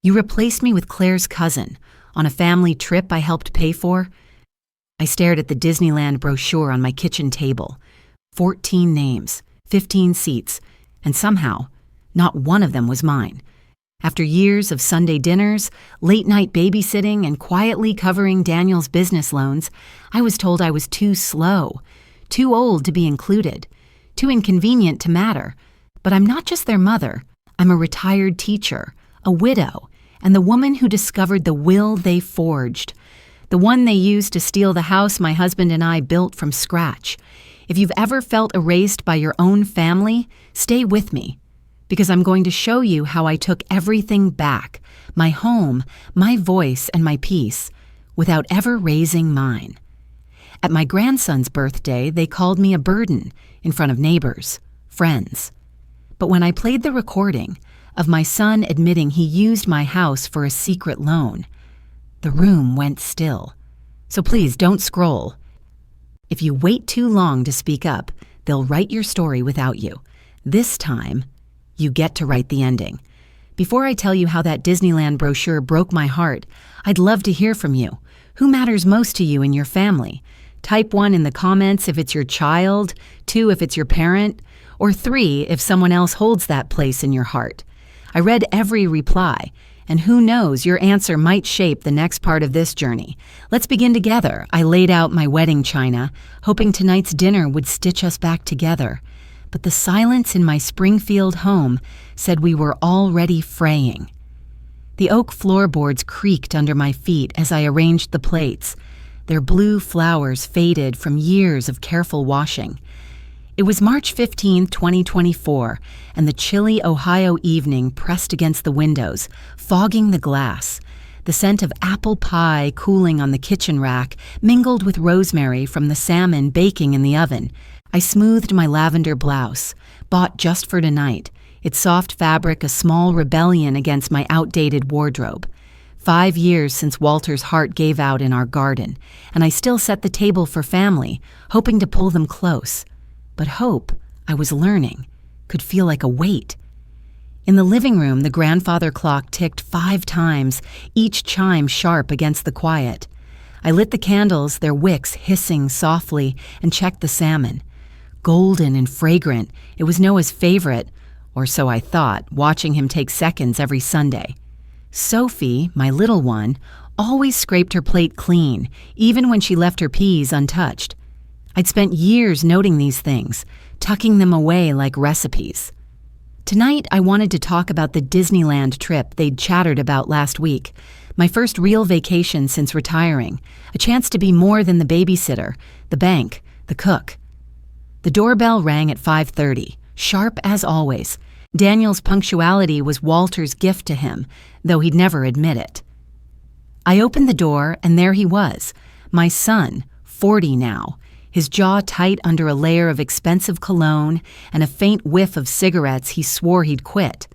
You replaced me with Claire's cousin on a family trip I helped pay for. I stared at the Disneyland brochure on my kitchen table. 14 names, 15 seats, and somehow, not one of them was mine. After years of Sunday dinners, late-night babysitting, and quietly covering Daniel's business loans, I was told I was too slow, too old to be included, too inconvenient to matter. But I'm not just their mother. I'm a retired teacher, a widow, and the woman who discovered the will they forged, the one they used to steal the house my husband and I built from scratch. If you've ever felt erased by your own family, stay with me, because I'm going to show you how I took everything back, my home, my voice, and my peace, without ever raising mine. At my grandson's birthday, they called me a burden in front of neighbors, friends. But when I played the recording of my son admitting he used my house for a secret loan, the room went still. So please don't scroll. If you wait too long to speak up, they'll write your story without you. This time, you get to write the ending. Before I tell you how that Disneyland brochure broke my heart, I'd love to hear from you. Who matters most to you in your family? Type 1 in the comments if it's your child, 2 if it's your parent, or 3 if someone else holds that place in your heart. I read every reply, and who knows, your answer might shape the next part of this journey. Let's begin together. I laid out my wedding china, hoping tonight's dinner would stitch us back together. But the silence in my Springfield home said we were already fraying. The oak floorboards creaked under my feet as I arranged the plates. Their blue flowers faded from years of careful washing. It was March 15, 2024, and the chilly Ohio evening pressed against the windows, fogging the glass. The scent of apple pie cooling on the kitchen rack mingled with rosemary from the salmon baking in the oven. I smoothed my lavender blouse, bought just for tonight, its soft fabric a small rebellion against my outdated wardrobe. 5 years since Walter's heart gave out in our garden, and I still set the table for family, hoping to pull them close. But hope, I was learning, could feel like a weight. In the living room, the grandfather clock ticked 5 times, each chime sharp against the quiet. I lit the candles, their wicks hissing softly, and checked the salmon. Golden and fragrant, it was Noah's favorite, or so I thought, watching him take seconds every Sunday. Sophie, my little one, always scraped her plate clean, even when she left her peas untouched. I'd spent years noting these things, tucking them away like recipes. Tonight, I wanted to talk about the Disneyland trip they'd chattered about last week, my first real vacation since retiring, a chance to be more than the babysitter, the bank, the cook. The doorbell rang at 5:30, sharp as always. Daniel's punctuality was Walter's gift to him, though he'd never admit it. I opened the door, and there he was, my son, 40 now, his jaw tight under a layer of expensive cologne and a faint whiff of cigarettes he swore he'd quit.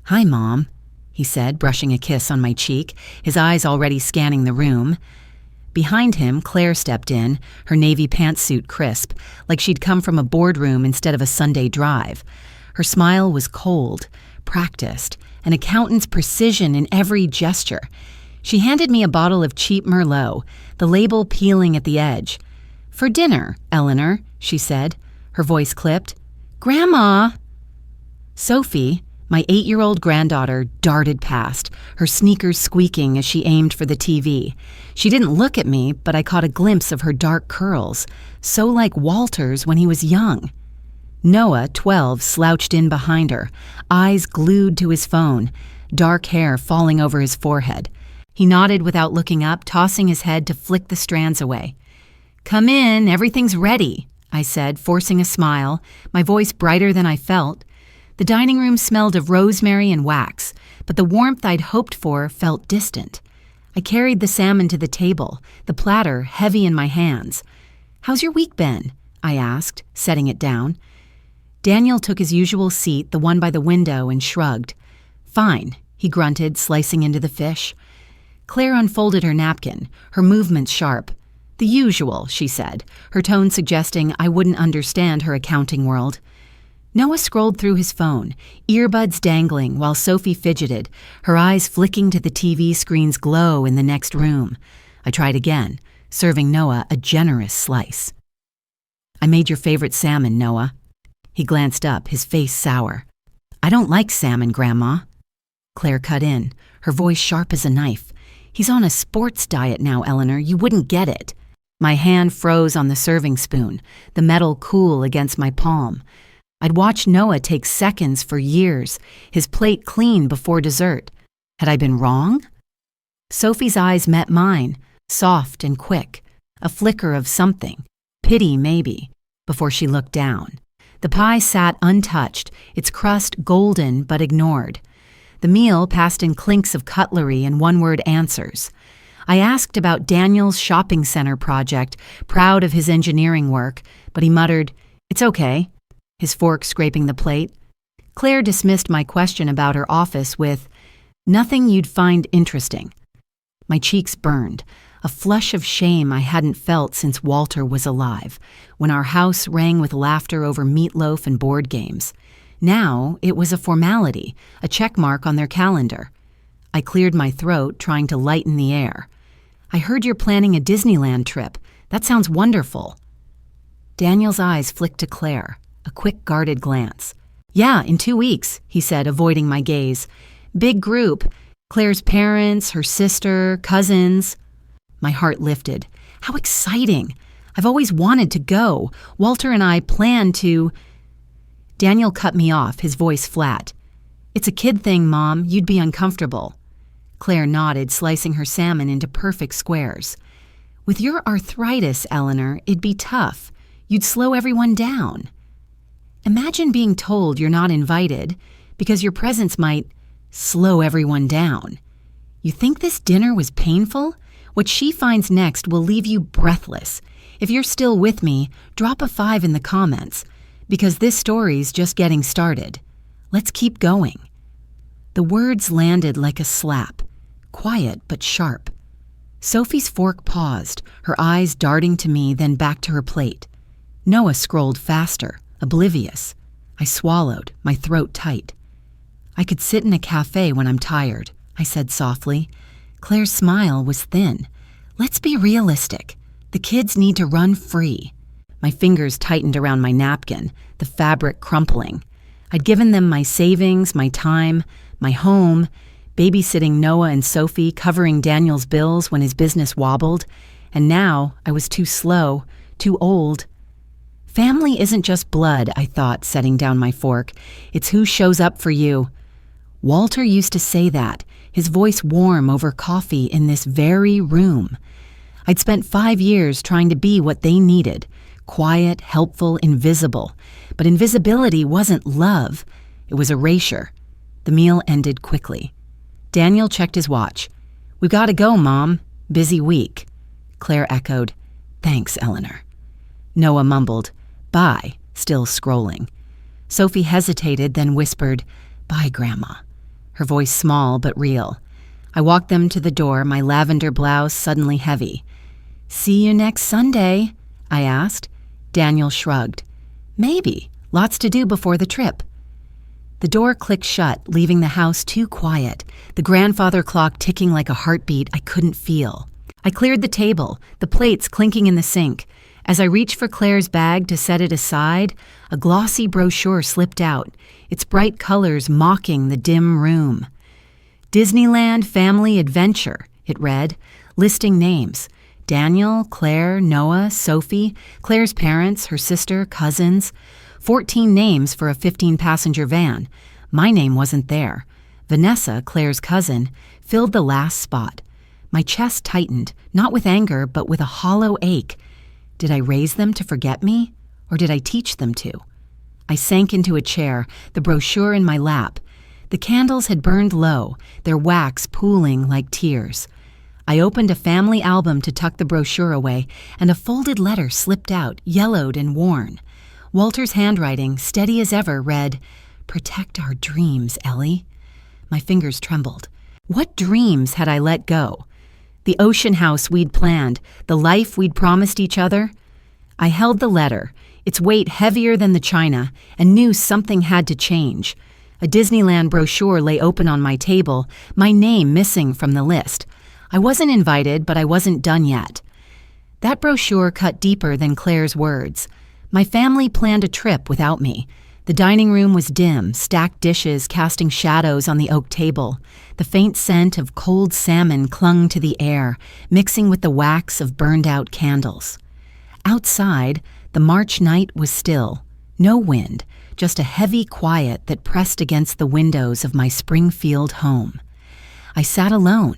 "Hi, Mom," he said, brushing a kiss on my cheek, his eyes already scanning the room. Behind him, Claire stepped in, her navy pantsuit crisp, like she'd come from a boardroom instead of a Sunday drive. Her smile was cold, practiced, an accountant's precision in every gesture. She handed me a bottle of cheap Merlot, the label peeling at the edge. "For dinner, Eleanor," she said, her voice clipped. "Grandma!" Sophie, my 8-year-old granddaughter, darted past, her sneakers squeaking as she aimed for the TV. She didn't look at me, but I caught a glimpse of her dark curls, so like Walter's when he was young. Noah, 12, slouched in behind her, eyes glued to his phone, dark hair falling over his forehead. He nodded without looking up, tossing his head to flick the strands away. "Come in, everything's ready," I said, forcing a smile, my voice brighter than I felt. The dining room smelled of rosemary and wax, but the warmth I'd hoped for felt distant. I carried the salmon to the table, the platter heavy in my hands. "How's your week been?" I asked, setting it down. Daniel took his usual seat, the one by the window, and shrugged. "Fine," he grunted, slicing into the fish. Claire unfolded her napkin, her movements sharp. "The usual," she said, her tone suggesting I wouldn't understand her accounting world. Noah scrolled through his phone, earbuds dangling while Sophie fidgeted, her eyes flicking to the TV screen's glow in the next room. I tried again, serving Noah a generous slice. "I made your favorite salmon, Noah." He glanced up, his face sour. "I don't like salmon, Grandma." Claire cut in, her voice sharp as a knife. "He's on a sports diet now, Eleanor. You wouldn't get it." My hand froze on the serving spoon, the metal cool against my palm. I'd watched Noah take seconds for years, his plate clean before dessert. Had I been wrong? Sophie's eyes met mine, soft and quick, a flicker of something, pity maybe, before she looked down. The pie sat untouched, its crust golden but ignored. The meal passed in clinks of cutlery and one-word answers. I asked about Daniel's shopping center project, proud of his engineering work, but he muttered, "It's okay," his fork scraping the plate. Claire dismissed my question about her office with, "Nothing you'd find interesting." My cheeks burned, a flush of shame I hadn't felt since Walter was alive, when our house rang with laughter over meatloaf and board games. Now it was a formality, a check mark on their calendar. I cleared my throat, trying to lighten the air. "I heard you're planning a Disneyland trip. That sounds wonderful." Daniel's eyes flicked to Claire, a quick guarded glance. "Yeah, in 2 weeks," he said, avoiding my gaze. "Big group. Claire's parents, her sister, cousins." My heart lifted. How exciting! I've always wanted to go. Walter and I planned to... Daniel cut me off, his voice flat. "It's a kid thing, Mom. You'd be uncomfortable." Claire nodded, slicing her salmon into perfect squares. "With your arthritis, Eleanor, it'd be tough. You'd slow everyone down." Imagine being told you're not invited because your presence might slow everyone down. You think this dinner was painful? What she finds next will leave you breathless. If you're still with me, drop a 5 in the comments, because this story's just getting started. Let's keep going. The words landed like a slap, quiet but sharp. Sophie's fork paused, her eyes darting to me, then back to her plate. Noah scrolled faster, oblivious. I swallowed, my throat tight. "I could sit in a cafe when I'm tired," I said softly. Claire's smile was thin. "Let's be realistic. The kids need to run free." My fingers tightened around my napkin, the fabric crumpling. I'd given them my savings, my time, my home, babysitting Noah and Sophie, covering Daniel's bills when his business wobbled, and now I was too slow, too old. Family isn't just blood, I thought, setting down my fork. It's who shows up for you. Walter used to say that, his voice warm over coffee in this very room. I'd spent 5 years trying to be what they needed, quiet, helpful, invisible. But invisibility wasn't love. It was erasure. The meal ended quickly. Daniel checked his watch. "We've got to go, Mom. Busy week." Claire echoed, "Thanks, Eleanor." Noah mumbled, "Bye," still scrolling. Sophie hesitated, then whispered, "Bye, Grandma." Her voice small but real. I walked them to the door, my lavender blouse suddenly heavy. "See you next Sunday?" I asked. Daniel shrugged. "Maybe. Lots to do before the trip." The door clicked shut, leaving the house too quiet, the grandfather clock ticking like a heartbeat I couldn't feel. I cleared the table, the plates clinking in the sink. As I reached for Claire's bag to set it aside, a glossy brochure slipped out, its bright colors mocking the dim room. "Disneyland Family Adventure," it read, listing names. Daniel, Claire, Noah, Sophie, Claire's parents, her sister, cousins. 14 names for a 15-passenger van. My name wasn't there. Vanessa, Claire's cousin, filled the last spot. My chest tightened, not with anger, but with a hollow ache. Did I raise them to forget me, or did I teach them to? I sank into a chair, the brochure in my lap. The candles had burned low, their wax pooling like tears. I opened a family album to tuck the brochure away, and a folded letter slipped out, yellowed and worn. Walter's handwriting, steady as ever, read, "Protect our dreams, Ellie." My fingers trembled. What dreams had I let go? The ocean house we'd planned, the life we'd promised each other? I held the letter, its weight heavier than the china, and knew something had to change. A Disneyland brochure lay open on my table, my name missing from the list. I wasn't invited, but I wasn't done yet. That brochure cut deeper than Claire's words. My family planned a trip without me. The dining room was dim, stacked dishes casting shadows on the oak table. The faint scent of cold salmon clung to the air, mixing with the wax of burned-out candles. Outside, the March night was still. No wind, just a heavy quiet that pressed against the windows of my Springfield home. I sat alone,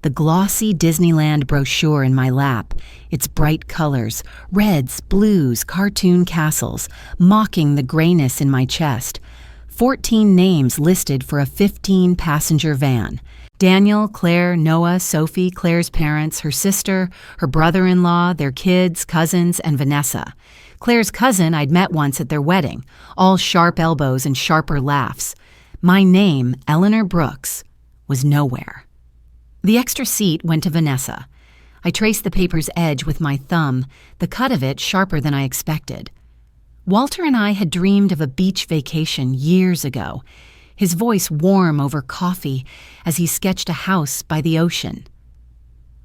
the glossy Disneyland brochure in my lap, its bright colors, reds, blues, cartoon castles, mocking the grayness in my chest. 14 names listed for a 15-passenger van. Daniel, Claire, Noah, Sophie, Claire's parents, her sister, her brother-in-law, their kids, cousins, and Vanessa. Claire's cousin I'd met once at their wedding, all sharp elbows and sharper laughs. My name, Eleanor Brooks, was nowhere. The extra seat went to Vanessa. I traced the paper's edge with my thumb, the cut of it sharper than I expected. Walter and I had dreamed of a beach vacation years ago, his voice warm over coffee as he sketched a house by the ocean.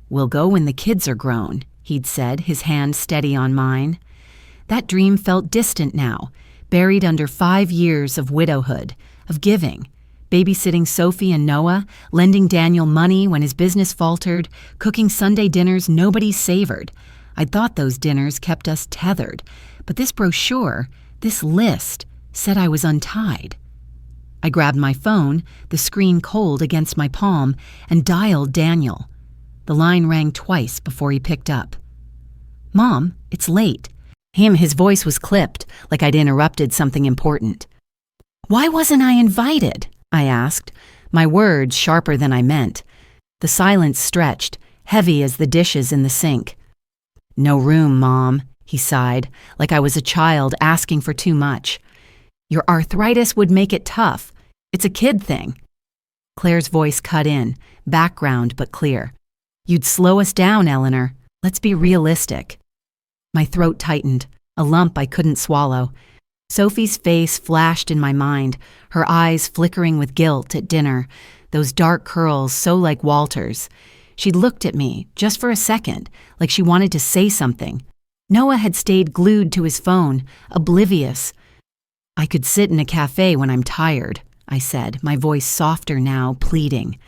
"We'll go when the kids are grown," he'd said, his hand steady on mine. That dream felt distant now, buried under 5 years of widowhood, of giving, babysitting Sophie and Noah, lending Daniel money when his business faltered, cooking Sunday dinners nobody savored. I'd thought those dinners kept us tethered, but this brochure, this list, said I was untied. I grabbed my phone, the screen cold against my palm, and dialed Daniel. The line rang twice before he picked up. "Mom, it's late." His voice was clipped, like I'd interrupted something important. "Why wasn't I invited?" I asked, my words sharper than I meant. The silence stretched, heavy as the dishes in the sink. "No room, Mom," he sighed, like I was a child asking for too much. "Your arthritis would make it tough. It's a kid thing." Claire's voice cut in, background but clear. "You'd slow us down, Eleanor. Let's be realistic." My throat tightened, a lump I couldn't swallow. Sophie's face flashed in my mind, her eyes flickering with guilt at dinner, those dark curls so like Walter's. She'd looked at me, just for a second, like she wanted to say something. Noah had stayed glued to his phone, oblivious. "I could sit in a cafe when I'm tired," I said, my voice softer now, pleading.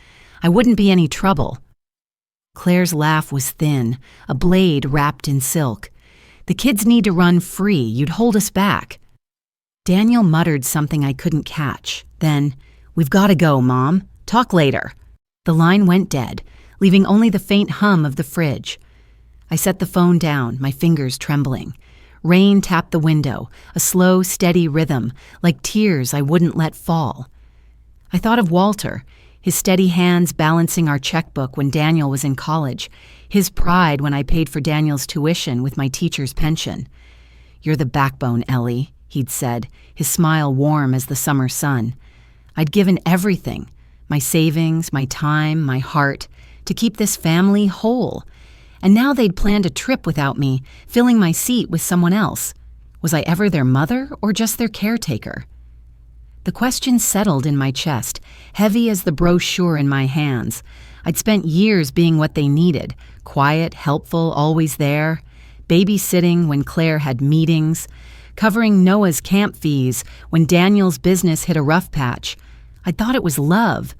"I wouldn't be any trouble." Claire's laugh was thin, a blade wrapped in silk. "The kids need to run free. You'd hold us back." Daniel muttered something I couldn't catch. Then, "We've got to go, Mom. Talk later." The line went dead, leaving only the faint hum of the fridge. I set the phone down, my fingers trembling. Rain tapped the window, a slow, steady rhythm, like tears I wouldn't let fall. I thought of Walter, his steady hands balancing our checkbook when Daniel was in college, his pride when I paid for Daniel's tuition with my teacher's pension. "You're the backbone, Ellie," he'd said, his smile warm as the summer sun. I'd given everything, my savings, my time, my heart, to keep this family whole. And now they'd planned a trip without me, filling my seat with someone else. Was I ever their mother or just their caretaker? The question settled in my chest, heavy as the brochure in my hands. I'd spent years being what they needed, quiet, helpful, always there, babysitting when Claire had meetings, covering Noah's camp fees when Daniel's business hit a rough patch. I thought it was love,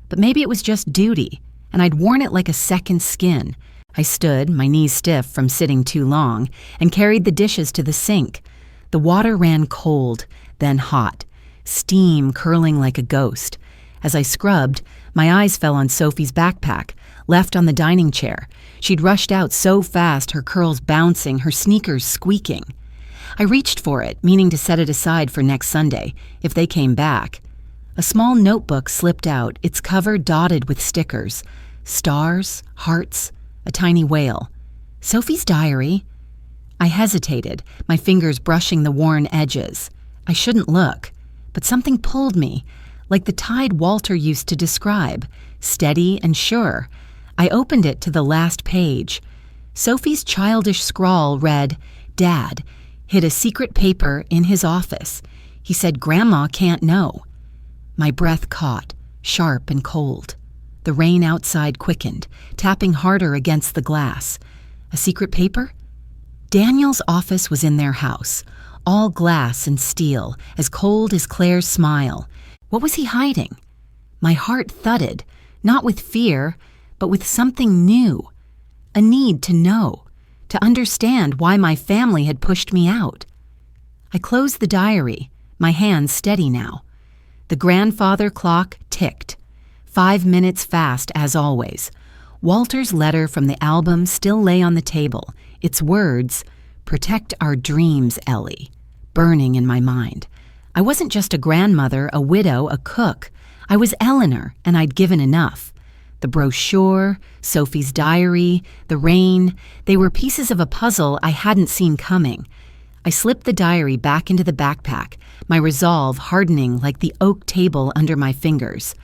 but maybe it was just duty, and I'd worn it like a second skin. I stood, my knees stiff from sitting too long, and carried the dishes to the sink. The water ran cold, then hot, steam curling like a ghost. As I scrubbed, my eyes fell on Sophie's backpack, left on the dining chair. She'd rushed out so fast, her curls bouncing, her sneakers squeaking. I reached for it, meaning to set it aside for next Sunday, if they came back. A small notebook slipped out, its cover dotted with stickers. Stars, hearts, a tiny whale. Sophie's diary. I hesitated, my fingers brushing the worn edges. I shouldn't look, but something pulled me, like the tide Walter used to describe, steady and sure. I opened it to the last page. Sophie's childish scrawl read, "Dad, hid a secret paper in his office. He said Grandma can't know. My breath caught, sharp and cold. The rain outside quickened, tapping harder against the glass. A secret paper? Daniel's office was in their house, all glass and steel, as cold as Claire's smile. What was he hiding? My heart thudded, not with fear, but with something new. A need to know, to understand why my family had pushed me out. I closed the diary, my hands steady now. The grandfather clock ticked. 5 minutes fast as always. Walter's letter from the album still lay on the table, its words, "Protect our dreams, Ellie," burning in my mind. I wasn't just a grandmother, a widow, a cook. I was Eleanor, and I'd given enough. The brochure, Sophie's diary, the rain, they were pieces of a puzzle I hadn't seen coming. I slipped the diary back into the backpack, my resolve hardening like the oak table under my fingers.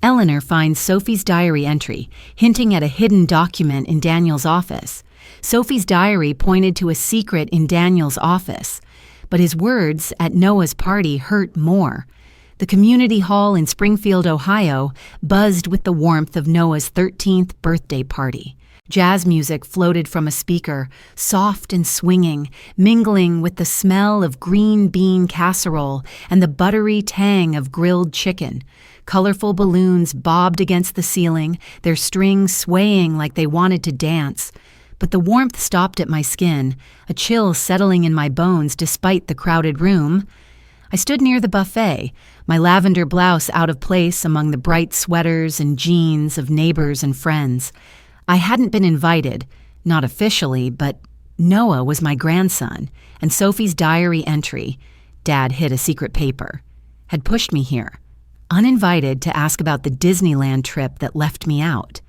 Eleanor finds Sophie's diary entry, hinting at a hidden document in Daniel's office. Sophie's diary pointed to a secret in Daniel's office, but his words at Noah's party hurt more. The community hall in Springfield, Ohio, buzzed with the warmth of Noah's 13th birthday party. Jazz music floated from a speaker, soft and swinging, mingling with the smell of green bean casserole and the buttery tang of grilled chicken. Colorful balloons bobbed against the ceiling, their strings swaying like they wanted to dance. But the warmth stopped at my skin, a chill settling in my bones despite the crowded room. I stood near the buffet, my lavender blouse out of place among the bright sweaters and jeans of neighbors and friends. I hadn't been invited, not officially, but Noah was my grandson, and Sophie's diary entry, Dad hid a secret paper, had pushed me here, uninvited, to ask about the Disneyland trip that left me out.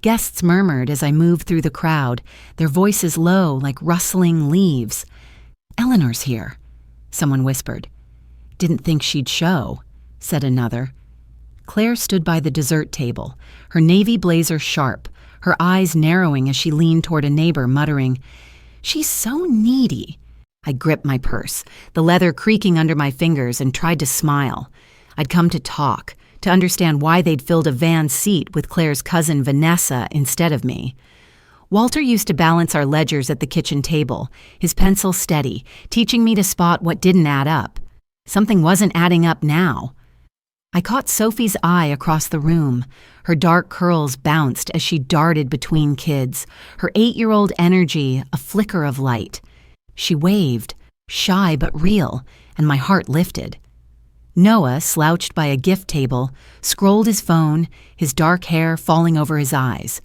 Guests murmured as I moved through the crowd, their voices low like rustling leaves. "Eleanor's here," someone whispered. "Didn't think she'd show," said another. Claire stood by the dessert table, her navy blazer sharp, her eyes narrowing as she leaned toward a neighbor, muttering, "She's so needy." I gripped my purse, the leather creaking under my fingers, and tried to smile. I'd come to talk, to understand why they'd filled a van seat with Claire's cousin Vanessa instead of me. Walter used to balance our ledgers at the kitchen table, his pencil steady, teaching me to spot what didn't add up. Something wasn't adding up now. I caught Sophie's eye across the room. Her dark curls bounced as she darted between kids, her 8-year-old energy a flicker of light. She waved, shy but real, and my heart lifted. Noah, slouched by a gift table, scrolled his phone, his dark hair falling over his eyes.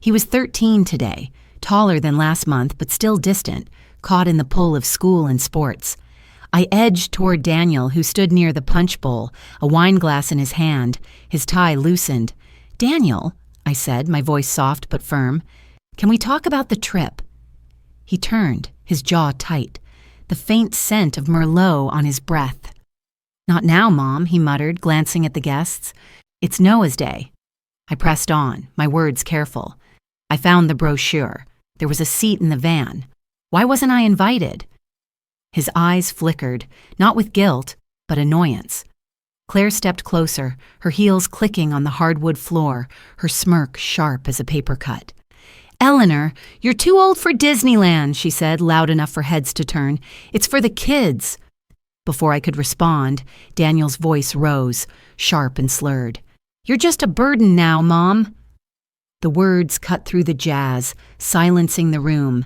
He was 13 today, taller than last month but still distant, caught in the pull of school and sports. I edged toward Daniel, who stood near the punch bowl, a wine glass in his hand, his tie loosened. "Daniel," I said, my voice soft but firm, "can we talk about the trip?" He turned, his jaw tight, the faint scent of Merlot on his breath. "Not now, Mom," he muttered, glancing at the guests. "It's Noah's Day." I pressed on, my words careful. I found the brochure. There was a seat in the van. Why wasn't I invited? His eyes flickered, not with guilt, but annoyance. Claire stepped closer, her heels clicking on the hardwood floor, her smirk sharp as a paper cut. "Eleanor, you're too old for Disneyland," she said, loud enough for heads to turn. "It's for the kids." Before I could respond, Daniel's voice rose, sharp and slurred. "You're just a burden now, Mom." The words cut through the jazz, silencing the room.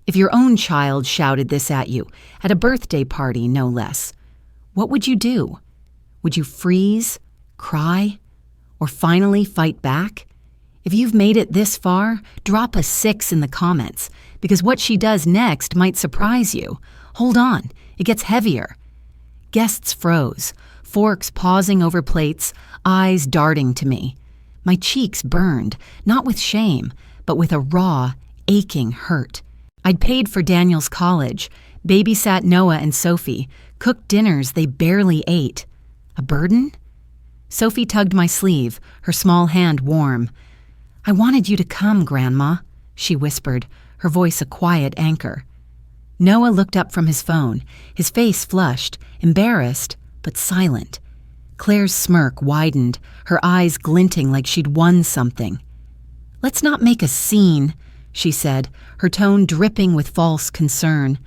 If your own child shouted this at you, at a birthday party no less, what would you do? Would you freeze, cry, or finally fight back? If you've made it this far, drop a 6 in the comments, because what she does next might surprise you. Hold on, it gets heavier. Guests froze, forks pausing over plates, eyes darting to me. My cheeks burned, not with shame, but with a raw, aching hurt. I'd paid for Daniel's college, babysat Noah and Sophie, cooked dinners they barely ate. A burden? Sophie tugged my sleeve, her small hand warm. "I wanted you to come, Grandma," she whispered, her voice a quiet anchor. Noah looked up from his phone, his face flushed, embarrassed, but silent. Claire's smirk widened, her eyes glinting like she'd won something. "Let's not make a scene," she said, her tone dripping with false concern.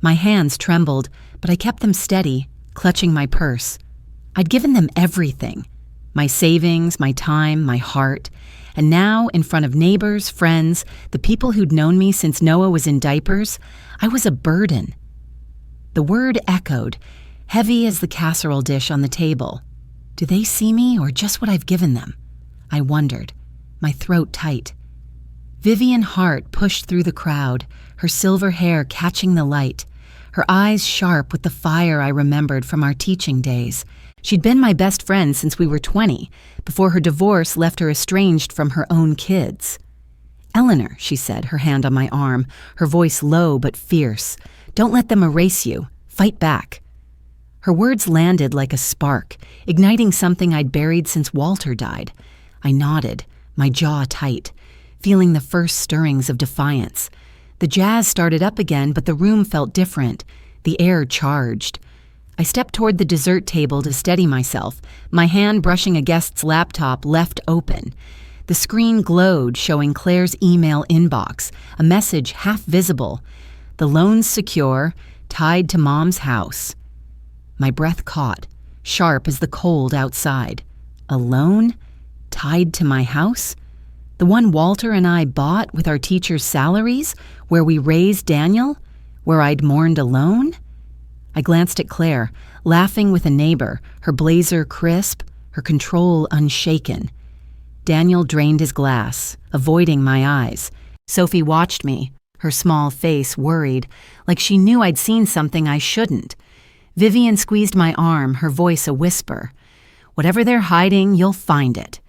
My hands trembled, but I kept them steady, clutching my purse. I'd given them everything. My savings, my time, my heart. And now, in front of neighbors, friends, the people who'd known me since Noah was in diapers, I was a burden. The word echoed, heavy as the casserole dish on the table. Do they see me or just what I've given them? I wondered, my throat tight. Vivian Hart pushed through the crowd, her silver hair catching the light, her eyes sharp with the fire I remembered from our teaching days. She'd been my best friend since we were 20, before her divorce left her estranged from her own kids. "Eleanor," she said, her hand on my arm, her voice low but fierce, "don't let them erase you. Fight back." Her words landed like a spark, igniting something I'd buried since Walter died. I nodded, my jaw tight, feeling the first stirrings of defiance. The jazz started up again, but the room felt different, the air charged. I stepped toward the dessert table to steady myself, my hand brushing a guest's laptop left open. The screen glowed, showing Claire's email inbox, a message half visible. "The loan's secure, tied to Mom's house." My breath caught, sharp as the cold outside. A loan? Tied to my house? The one Walter and I bought with our teachers' salaries? Where we raised Daniel? Where I'd mourned alone? I glanced at Claire, laughing with a neighbor, her blazer crisp, her control unshaken. Daniel drained his glass, avoiding my eyes. Sophie watched me, her small face worried, like she knew I'd seen something I shouldn't. Vivian squeezed my arm, her voice a whisper. "Whatever they're hiding, you'll find it."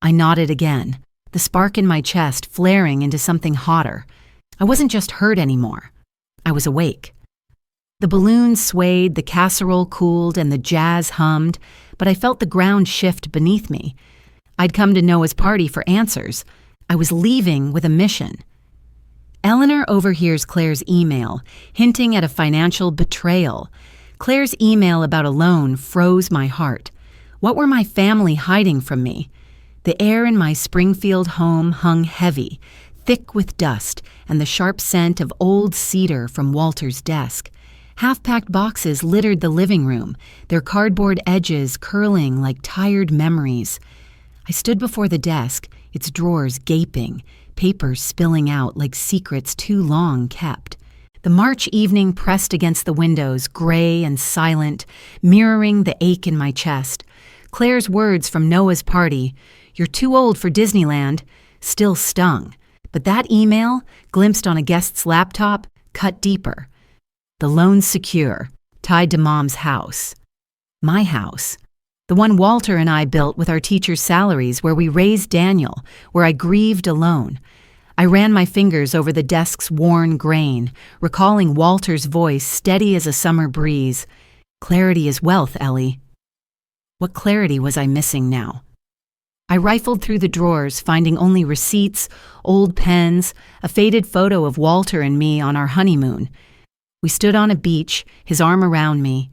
I nodded again, the spark in my chest flaring into something hotter. I wasn't just hurt anymore. I was awake. The balloons swayed, the casserole cooled, and the jazz hummed, but I felt the ground shift beneath me. I'd come to Noah's party for answers. I was leaving with a mission. Eleanor overhears Claire's email, hinting at a financial betrayal. Claire's email about a loan froze my heart. What were my family hiding from me? The air in my Springfield home hung heavy, thick with dust and the sharp scent of old cedar from Walter's desk. Half-packed boxes littered the living room, their cardboard edges curling like tired memories. I stood before the desk, its drawers gaping, papers spilling out like secrets too long kept. The March evening pressed against the windows, gray and silent, mirroring the ache in my chest. Claire's words from Noah's party, "You're too old for Disneyland," still stung. But that email, glimpsed on a guest's laptop, cut deeper. The loan's secure, tied to Mom's house. My house. The one Walter and I built with our teachers' salaries, where we raised Daniel, where I grieved alone. I ran my fingers over the desk's worn grain, recalling Walter's voice steady as a summer breeze. "Clarity is wealth, Ellie." What clarity was I missing now? I rifled through the drawers, finding only receipts, old pens, a faded photo of Walter and me on our honeymoon. We stood on a beach, his arm around me,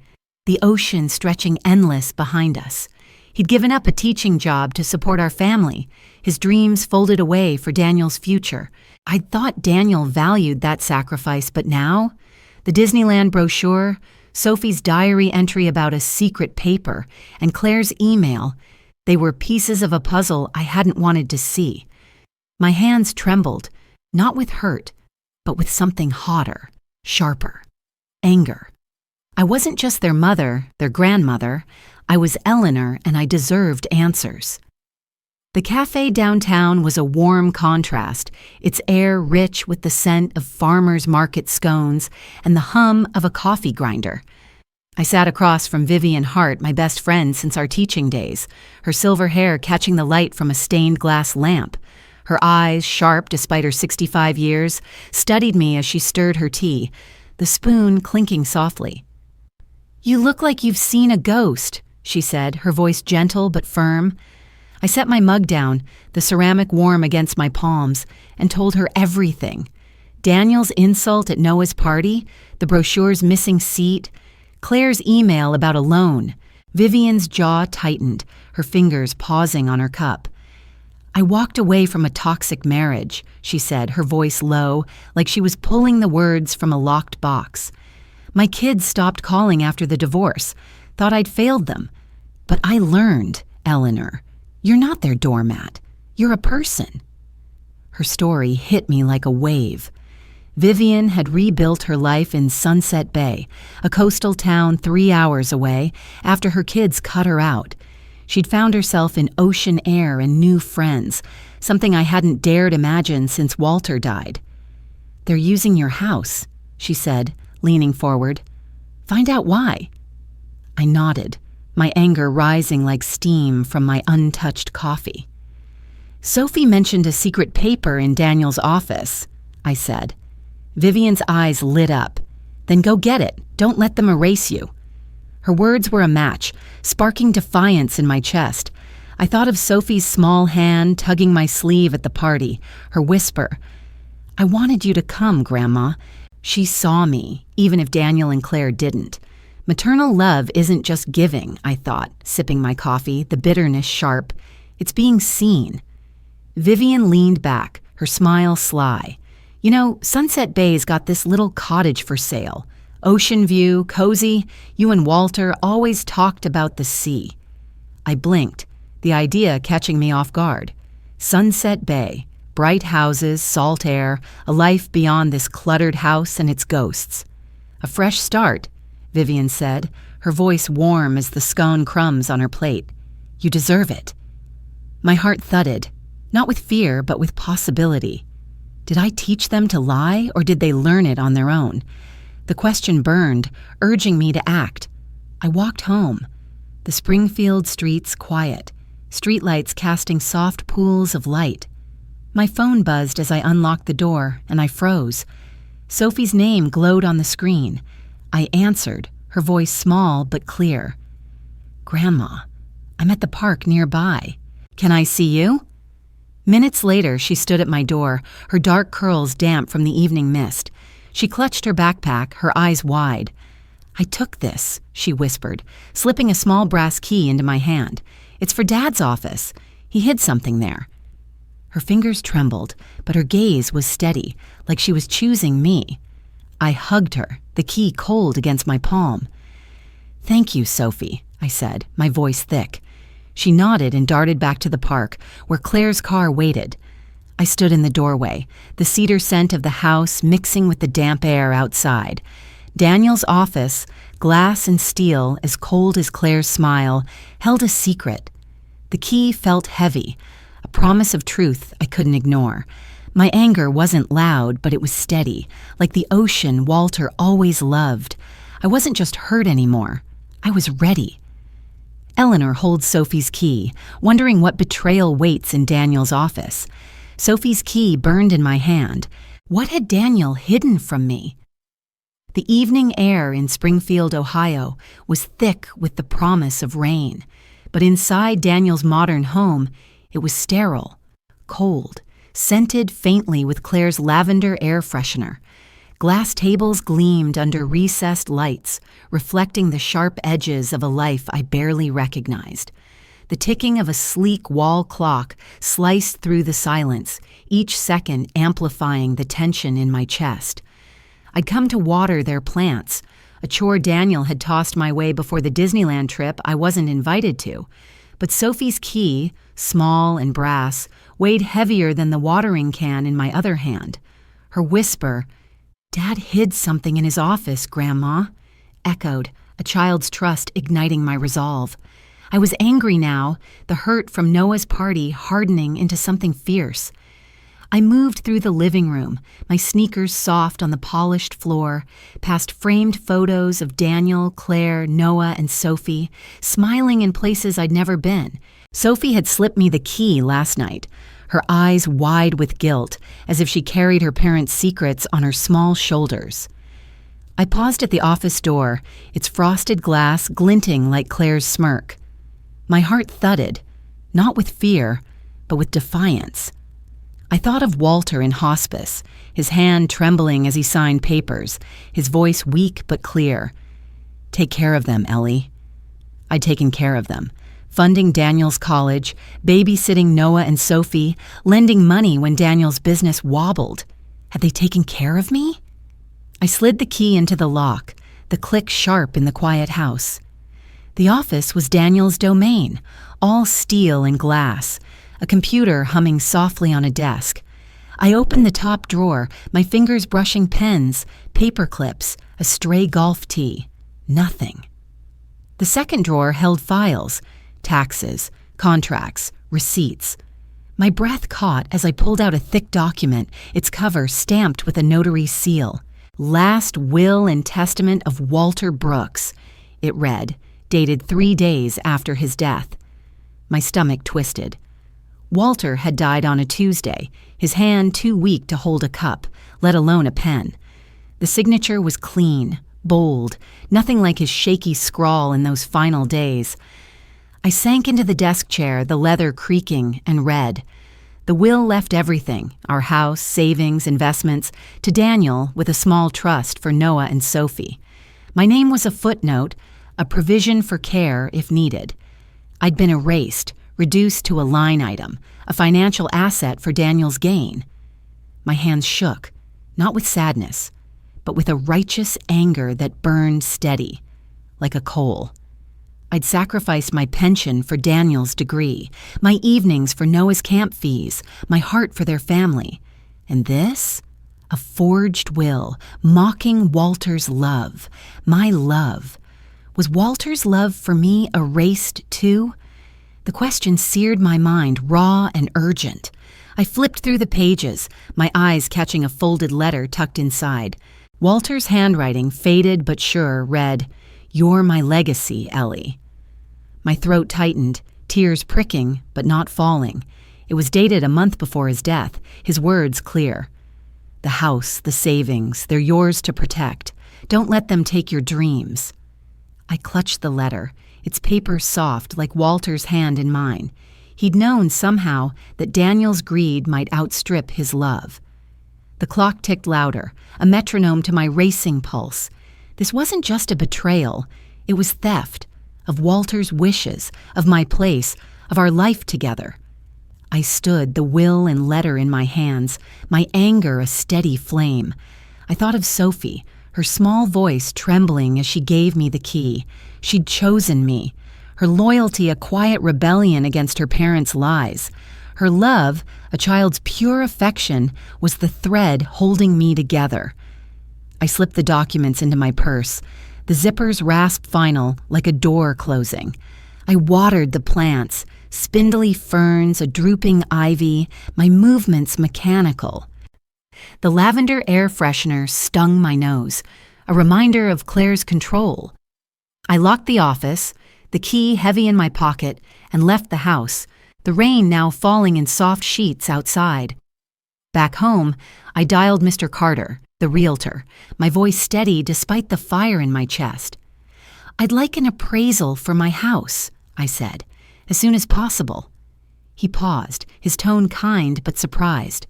the ocean stretching endless behind us. He'd given up a teaching job to support our family, his dreams folded away for Daniel's future. I'd thought Daniel valued that sacrifice, but now? The Disneyland brochure, Sophie's diary entry about a secret paper, and Claire's email, they were pieces of a puzzle I hadn't wanted to see. My hands trembled, not with hurt, but with something hotter, sharper. Anger. I wasn't just their mother, their grandmother. I was Eleanor, and I deserved answers. The cafe downtown was a warm contrast, its air rich with the scent of farmers' market scones and the hum of a coffee grinder. I sat across from Vivian Hart, my best friend since our teaching days, her silver hair catching the light from a stained glass lamp. Her eyes, sharp despite her 65 years, studied me as she stirred her tea, the spoon clinking softly. "You look like you've seen a ghost," she said, her voice gentle but firm. I set my mug down, the ceramic warm against my palms, and told her everything. Daniel's insult at Noah's party, the brochure's missing seat, Claire's email about a loan. Vivian's jaw tightened, her fingers pausing on her cup. "I walked away from a toxic marriage," she said, her voice low, like she was pulling the words from a locked box. "My kids stopped calling after the divorce, thought I'd failed them. But I learned, Eleanor, you're not their doormat. You're a person." Her story hit me like a wave. Vivian had rebuilt her life in Sunset Bay, a coastal town 3 hours away, after her kids cut her out. She'd found herself in ocean air and new friends, something I hadn't dared imagine since Walter died. "They're using your house," she said, leaning forward. "Find out why." I nodded, my anger rising like steam from my untouched coffee. "Sophie mentioned a secret paper in Daniel's office," I said. Vivian's eyes lit up. "Then go get it. Don't let them erase you." Her words were a match, sparking defiance in my chest. I thought of Sophie's small hand tugging my sleeve at the party, her whisper, "I wanted you to come, Grandma." She saw me, even if Daniel and Claire didn't. Maternal love isn't just giving, I thought, sipping my coffee, the bitterness sharp. It's being seen. Vivian leaned back, her smile sly. "You know, Sunset Bay's got this little cottage for sale. Ocean view, cozy. You and Walter always talked about the sea." I blinked, the idea catching me off guard. Sunset Bay, bright houses, salt air, a life beyond this cluttered house and its ghosts. "A fresh start," Vivian said, her voice warm as the scone crumbs on her plate. "You deserve it." My heart thudded, not with fear, but with possibility. Did I teach them to lie, or did they learn it on their own? The question burned, urging me to act. I walked home. The Springfield streets quiet, streetlights casting soft pools of light. My phone buzzed as I unlocked the door, and I froze. Sophie's name glowed on the screen. I answered, her voice small but clear. "Grandma, I'm at the park nearby. Can I see you?" Minutes later, she stood at my door, her dark curls damp from the evening mist. She clutched her backpack, her eyes wide. "I took this," she whispered, slipping a small brass key into my hand. "It's for Dad's office. He hid something there." Her fingers trembled, but her gaze was steady, like she was choosing me. I hugged her, the key cold against my palm. "Thank you, Sophie," I said, my voice thick. She nodded and darted back to the park, where Claire's car waited. I stood in the doorway, the cedar scent of the house mixing with the damp air outside. Daniel's office, glass and steel as cold as Claire's smile, held a secret. The key felt heavy, a promise of truth I couldn't ignore. My anger wasn't loud, but it was steady, like the ocean Walter always loved. I wasn't just hurt anymore. I was ready. Eleanor holds Sophie's key, wondering what betrayal waits in Daniel's office. Sophie's key burned in my hand. What had Daniel hidden from me? The evening air in Springfield, Ohio, was thick with the promise of rain. But inside Daniel's modern home, it was sterile, cold, scented faintly with Claire's lavender air freshener. Glass tables gleamed under recessed lights, reflecting the sharp edges of a life I barely recognized. The ticking of a sleek wall clock sliced through the silence, each second amplifying the tension in my chest. I'd come to water their plants, a chore Daniel had tossed my way before the Disneyland trip I wasn't invited to. But Sophie's key, small and brass, weighed heavier than the watering can in my other hand. Her whisper, "Dad hid something in his office, Grandma," echoed, a child's trust igniting my resolve. I was angry now, the hurt from Noah's party hardening into something fierce. I moved through the living room, my sneakers soft on the polished floor, past framed photos of Daniel, Claire, Noah, and Sophie, smiling in places I'd never been. Sophie had slipped me the key last night, her eyes wide with guilt, as if she carried her parents' secrets on her small shoulders. I paused at the office door, its frosted glass glinting like Claire's smirk. My heart thudded, not with fear, but with defiance. I thought of Walter in hospice, his hand trembling as he signed papers, his voice weak but clear. "Take care of them, Ellie." I'd taken care of them, funding Daniel's college, babysitting Noah and Sophie, lending money when Daniel's business wobbled. Had they taken care of me? I slid the key into the lock, the click sharp in the quiet house. The office was Daniel's domain, all steel and glass, a computer humming softly on a desk. I opened the top drawer, my fingers brushing pens, paper clips, a stray golf tee. Nothing. The second drawer held files, taxes, contracts, receipts. My breath caught as I pulled out a thick document, its cover stamped with a notary's seal. Last Will and Testament of Walter Brooks, it read, dated 3 days after his death. My stomach twisted. Walter had died on a Tuesday, his hand too weak to hold a cup, let alone a pen. The signature was clean, bold, nothing like his shaky scrawl in those final days. I sank into the desk chair, the leather creaking, and read. The will left everything, our house, savings, investments, to Daniel with a small trust for Noah and Sophie. My name was a footnote, a provision for care if needed. I'd been erased, reduced to a line item, a financial asset for Daniel's gain. My hands shook, not with sadness, but with a righteous anger that burned steady, like a coal. I'd sacrificed my pension for Daniel's degree, my evenings for Noah's camp fees, my heart for their family. And this? A forged will, mocking Walter's love, my love. Was Walter's love for me erased too? The question seared my mind, raw and urgent. I flipped through the pages, my eyes catching a folded letter tucked inside. Walter's handwriting, faded but sure, read, "You're my legacy, Ellie." My throat tightened, tears pricking but not falling. It was dated a month before his death, his words clear. "The house, the savings, they're yours to protect. Don't let them take your dreams." I clutched the letter, its paper soft like Walter's hand in mine. He'd known somehow that Daniel's greed might outstrip his love. The clock ticked louder, a metronome to my racing pulse. This wasn't just a betrayal, it was theft, of Walter's wishes, of my place, of our life together. I stood, the will and letter in my hands, my anger a steady flame. I thought of Sophie, her small voice trembling as she gave me the key. She'd chosen me. Her loyalty a quiet rebellion against her parents' lies. Her love, a child's pure affection, was the thread holding me together. I slipped the documents into my purse. The zippers rasped final, like a door closing. I watered the plants, spindly ferns, a drooping ivy, my movements mechanical. The lavender air freshener stung my nose, a reminder of Claire's control. I locked the office, the key heavy in my pocket, and left the house, the rain now falling in soft sheets outside. Back home, I dialed Mr. Carter, the realtor, my voice steady despite the fire in my chest. "I'd like an appraisal for my house," I said, "as soon as possible." He paused, his tone kind but surprised.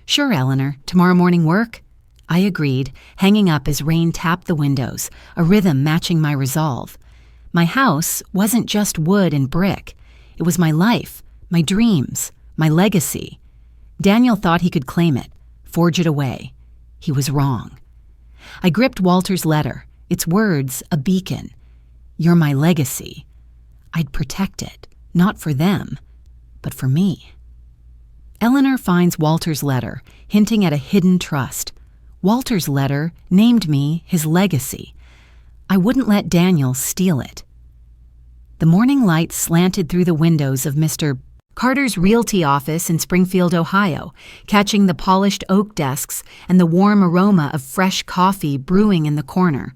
"Sure, Eleanor, tomorrow morning work?" I agreed, hanging up as rain tapped the windows, a rhythm matching my resolve. My house wasn't just wood and brick. It was my life, my dreams, my legacy. Daniel thought he could claim it, forge it away. He was wrong. I gripped Walter's letter, its words a beacon. "You're my legacy." I'd protect it, not for them, but for me. Eleanor finds Walter's letter, hinting at a hidden trust. Walter's letter named me his legacy. I wouldn't let Daniel steal it. The morning light slanted through the windows of Mr. Carter's realty office in Springfield, Ohio, catching the polished oak desks and the warm aroma of fresh coffee brewing in the corner.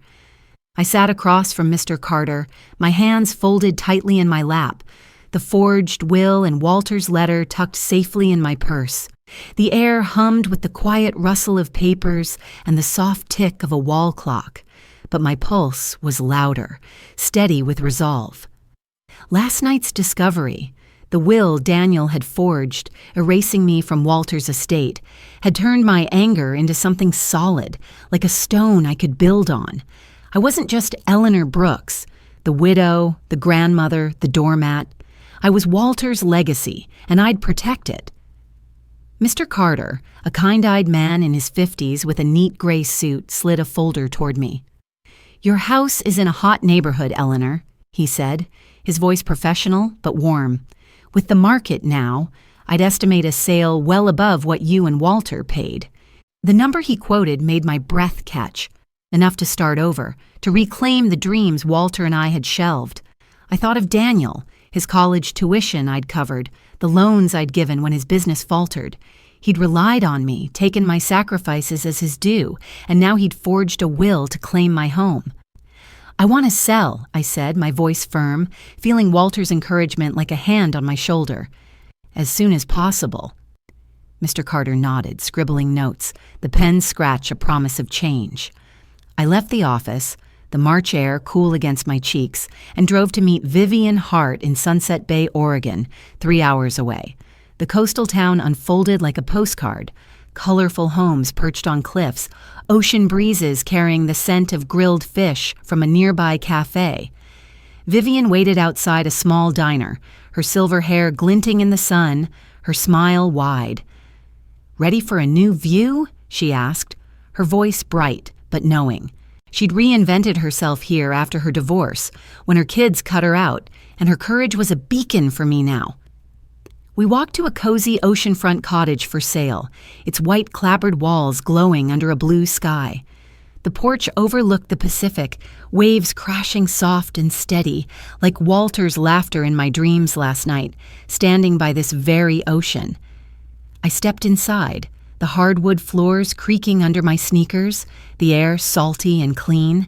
I sat across from Mr. Carter, my hands folded tightly in my lap, the forged will and Walter's letter tucked safely in my purse. The air hummed with the quiet rustle of papers and the soft tick of a wall clock, but my pulse was louder, steady with resolve. Last night's discovery, the The will Daniel had forged, erasing me from Walter's estate, had turned my anger into something solid, like a stone I could build on. I wasn't just Eleanor Brooks, the widow, the grandmother, the doormat. I was Walter's legacy, and I'd protect it. Mr. Carter, a kind-eyed man in his 50s with a neat gray suit, slid a folder toward me. "Your house is in a hot neighborhood, Eleanor," he said, his voice professional but warm. "With the market now, I'd estimate a sale well above what you and Walter paid." The number he quoted made my breath catch, enough to start over, to reclaim the dreams Walter and I had shelved. I thought of Daniel, his college tuition I'd covered, the loans I'd given when his business faltered. He'd relied on me, taken my sacrifices as his due, and now he'd forged a will to claim my home. "I want to sell," I said, my voice firm, feeling Walter's encouragement like a hand on my shoulder. "As soon as possible." Mr. Carter nodded, scribbling notes, the pen scratch a promise of change. I left the office, the March air cool against my cheeks, and drove to meet Vivian Hart in Sunset Bay, Oregon, 3 hours away. The coastal town unfolded like a postcard, colorful homes perched on cliffs, ocean breezes carrying the scent of grilled fish from a nearby cafe. Vivian waited outside a small diner, her silver hair glinting in the sun, her smile wide. "Ready for a new view?" she asked, her voice bright but knowing. She'd reinvented herself here after her divorce, when her kids cut her out, and her courage was a beacon for me now. We walked to a cozy oceanfront cottage for sale, its white clapboard walls glowing under a blue sky. The porch overlooked the Pacific, waves crashing soft and steady, like Walter's laughter in my dreams last night, standing by this very ocean. I stepped inside, the hardwood floors creaking under my sneakers, the air salty and clean.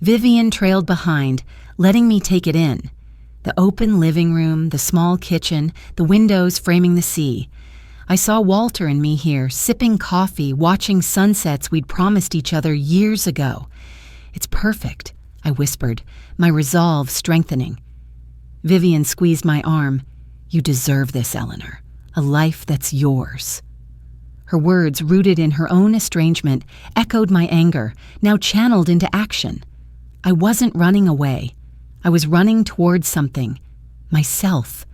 Vivian trailed behind, letting me take it in. The open living room, the small kitchen, the windows framing the sea. I saw Walter and me here, sipping coffee, watching sunsets we'd promised each other years ago. "It's perfect," I whispered, my resolve strengthening. Vivian squeezed my arm. "You deserve this, Eleanor. A life that's yours." Her words, rooted in her own estrangement, echoed my anger, now channeled into action. I wasn't running away. I was running towards something. Myself.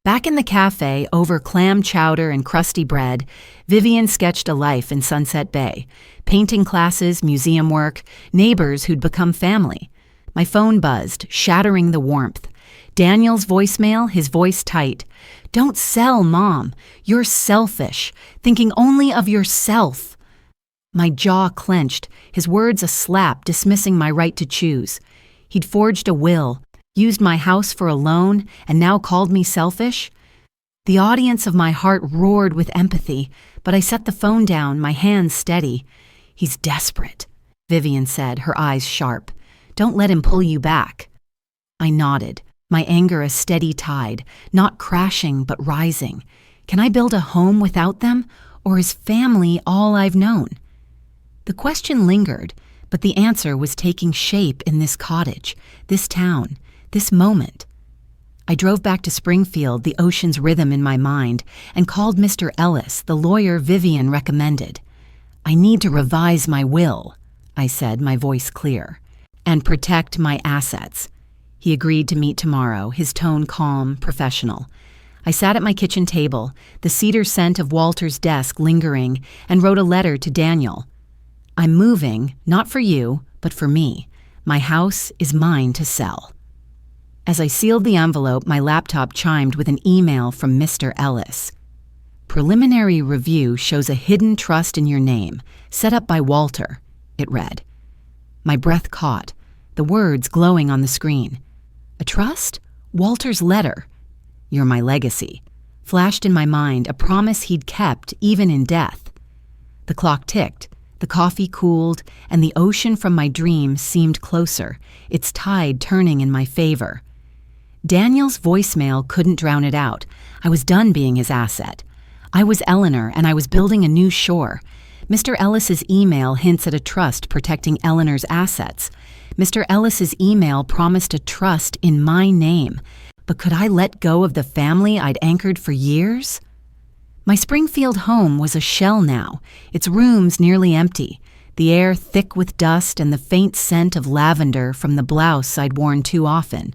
Back in the cafe, over clam chowder and crusty bread, Vivian sketched a life in Sunset Bay. Painting classes, museum work, neighbors who'd become family. My phone buzzed, shattering the warmth. Daniel's voicemail, his voice tight. "Don't sell, Mom. You're selfish, thinking only of yourself." My jaw clenched, his words a slap dismissing my right to choose. He'd forged a will, used my house for a loan, and now called me selfish? The audience of my heart roared with empathy, but I set the phone down, my hands steady. "He's desperate," Vivian said, her eyes sharp. "Don't let him pull you back." I nodded, my anger a steady tide, not crashing but rising. Can I build a home without them, or is family all I've known? The question lingered, but the answer was taking shape in this cottage, this town, this moment. I drove back to Springfield, the ocean's rhythm in my mind, and called Mr. Ellis, the lawyer Vivian recommended. "I need to revise my will," I said, my voice clear, "and protect my assets." He agreed to meet tomorrow, his tone calm, professional. I sat at my kitchen table, the cedar scent of Walter's desk lingering, and wrote a letter to Daniel. "I'm moving, not for you, but for me. My house is mine to sell." As I sealed the envelope, my laptop chimed with an email from Mr. Ellis. "Preliminary review shows a hidden trust in your name, set up by Walter," it read. My breath caught, the words glowing on the screen. A trust? Walter's letter. "You're my legacy," flashed in my mind, a promise he'd kept even in death. The clock ticked, the coffee cooled, and the ocean from my dream seemed closer, its tide turning in my favor. Daniel's voicemail couldn't drown it out. I was done being his asset. I was Eleanor, and I was building a new shore. Mr. Ellis's email hints at a trust protecting Eleanor's assets. Mr. Ellis's email promised a trust in my name. But could I let go of the family I'd anchored for years? My Springfield home was a shell now, its rooms nearly empty, the air thick with dust and the faint scent of lavender from the blouse I'd worn too often.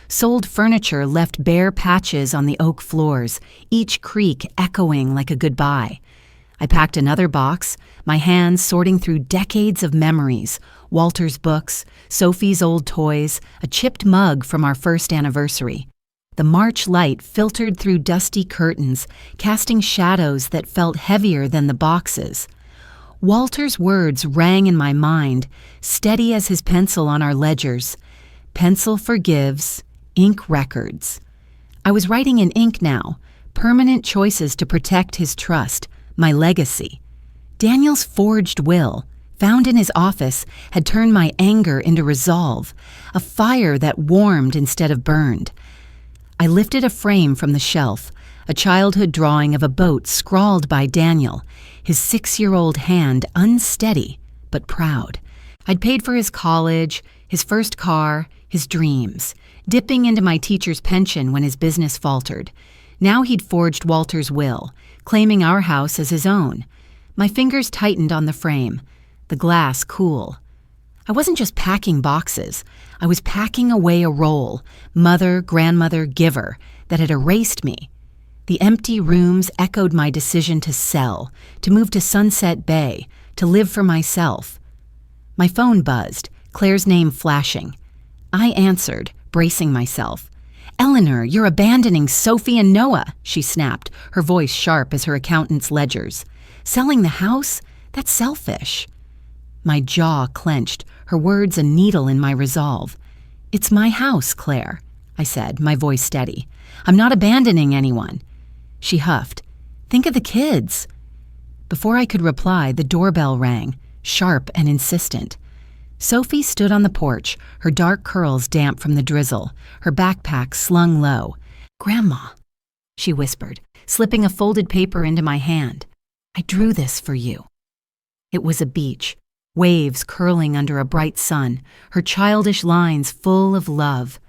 Sold furniture left bare patches on the oak floors, each creak echoing like a goodbye. I packed another box, my hands sorting through decades of memories, Walter's books, Sophie's old toys, a chipped mug from our first anniversary. The March light filtered through dusty curtains, casting shadows that felt heavier than the boxes. Walter's words rang in my mind, steady as his pencil on our ledgers. Pencil forgives, ink records. I was writing in ink now, permanent choices to protect his trust, my legacy. Daniel's forged will, found in his office, had turned my anger into resolve, a fire that warmed instead of burned. I lifted a frame from the shelf, a childhood drawing of a boat scrawled by Daniel, his 6-year-old hand unsteady but proud. I'd paid for his college, his first car, his dreams, dipping into my teacher's pension when his business faltered. Now he'd forged Walter's will, claiming our house as his own. My fingers tightened on the frame, the glass cool. I wasn't just packing boxes. I was packing away a role, mother, grandmother, giver, that had erased me. The empty rooms echoed my decision to sell, to move to Sunset Bay, to live for myself. My phone buzzed, Claire's name flashing. I answered, bracing myself. "Eleanor, you're abandoning Sophie and Noah," she snapped, her voice sharp as her accountant's ledgers. "Selling the house? That's selfish." My jaw clenched, her words a needle in my resolve. "It's my house, Claire," I said, my voice steady. "I'm not abandoning anyone." She huffed. "Think of the kids." Before I could reply, the doorbell rang, sharp and insistent. Sophie stood on the porch, her dark curls damp from the drizzle, her backpack slung low. "Grandma," she whispered, slipping a folded paper into my hand. "I drew this for you." It was a beach, waves curling under a bright sun, her childish lines full of love.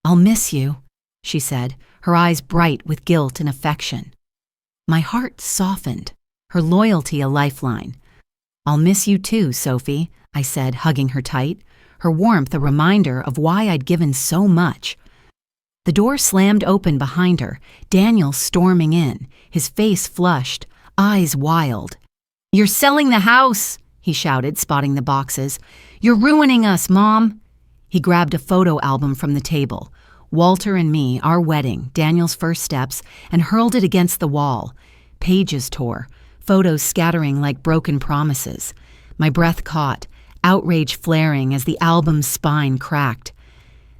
"I'll miss you," she said, her eyes bright with guilt and affection. My heart softened, her loyalty a lifeline. "I'll miss you too, Sophie," I said, hugging her tight, her warmth a reminder of why I'd given so much. The door slammed open behind her, Daniel storming in, his face flushed, eyes wild. "You're selling the house!" he shouted, spotting the boxes. "You're ruining us, Mom!" He grabbed a photo album from the table, Walter and me, our wedding, Daniel's first steps, and hurled it against the wall. Pages tore, photos scattering like broken promises. My breath caught, outrage flaring as the album's spine cracked.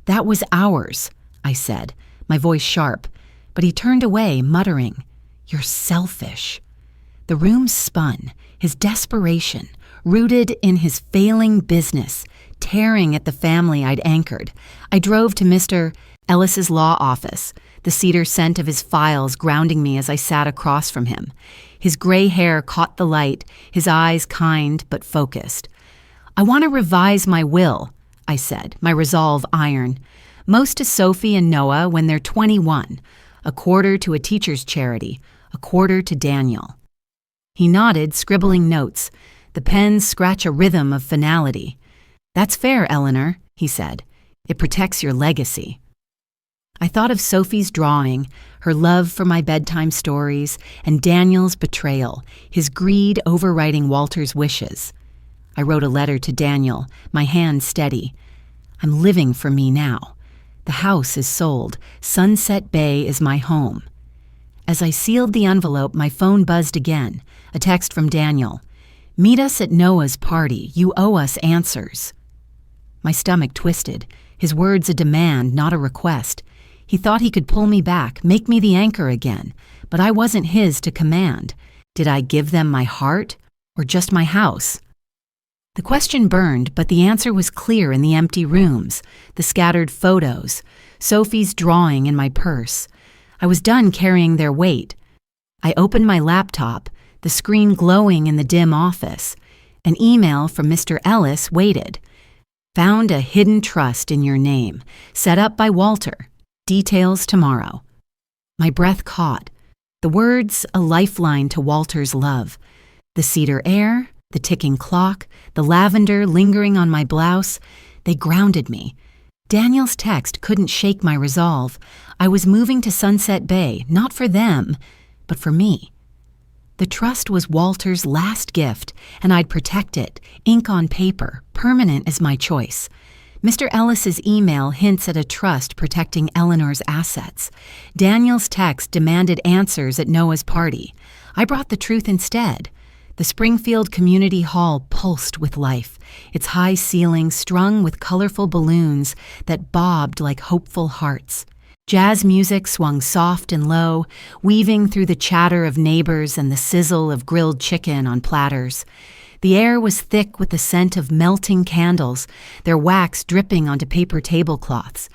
"That was ours," I said, my voice sharp, but he turned away, muttering, "You're selfish." The room spun, his desperation, rooted in his failing business, tearing at the family I'd anchored. I drove to Mr. Ellis's law office, the cedar scent of his files grounding me as I sat across from him. His gray hair caught the light, his eyes kind but focused. "I want to revise my will," I said, my resolve iron. "Most to Sophie and Noah when they're 21, a quarter to a teacher's charity, a quarter to Daniel." He nodded, scribbling notes. The pens scratch a rhythm of finality. "That's fair, Eleanor," he said. "It protects your legacy." I thought of Sophie's drawing, her love for my bedtime stories, and Daniel's betrayal, his greed overriding Walter's wishes. I wrote a letter to Daniel, my hand steady. "I'm living for me now. The house is sold. Sunset Bay is my home." As I sealed the envelope, my phone buzzed again, a text from Daniel. "Meet us at Noah's party. You owe us answers." My stomach twisted, his words a demand, not a request. He thought he could pull me back, make me the anchor again, but I wasn't his to command. Did I give them my heart, or just my house? The question burned, but the answer was clear in the empty rooms, the scattered photos, Sophie's drawing in my purse. I was done carrying their weight. I opened my laptop, the screen glowing in the dim office. An email from Mr. Ellis waited. "Found a hidden trust in your name, set up by Walter. Details tomorrow. My breath caught. The words, a lifeline to Walter's love. The cedar air, the ticking clock, the lavender lingering on my blouse, they grounded me. Daniel's text couldn't shake my resolve. I was moving to Sunset Bay, not for them, but for me. The trust was Walter's last gift, and I'd protect it, ink on paper, permanent as my choice. Mr. Ellis's email hints at a trust protecting Eleanor's assets. Daniel's text demanded answers at Noah's party. I brought the truth instead. The Springfield Community Hall pulsed with life, its high ceiling strung with colorful balloons that bobbed like hopeful hearts. Jazz music swung soft and low, weaving through the chatter of neighbors and the sizzle of grilled chicken on platters. The air was thick with the scent of melting candles, their wax dripping onto paper tablecloths.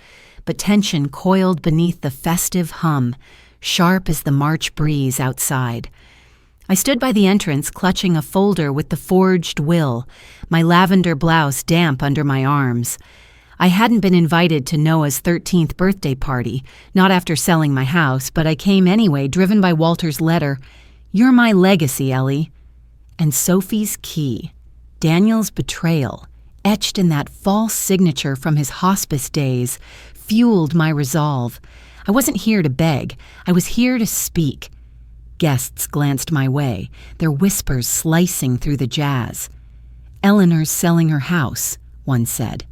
But tension coiled beneath the festive hum, sharp as the March breeze outside. I stood by the entrance, clutching a folder with the forged will, my lavender blouse damp under my arms. I hadn't been invited to Noah's 13th birthday party, not after selling my house, but I came anyway, driven by Walter's letter. "You're my legacy, Ellie." And Sophie's key, Daniel's betrayal, etched in that false signature from his hospice days, fueled my resolve. I wasn't here to beg. I was here to speak. Guests glanced my way, their whispers slicing through the jazz. "Eleanor's selling her house," one said.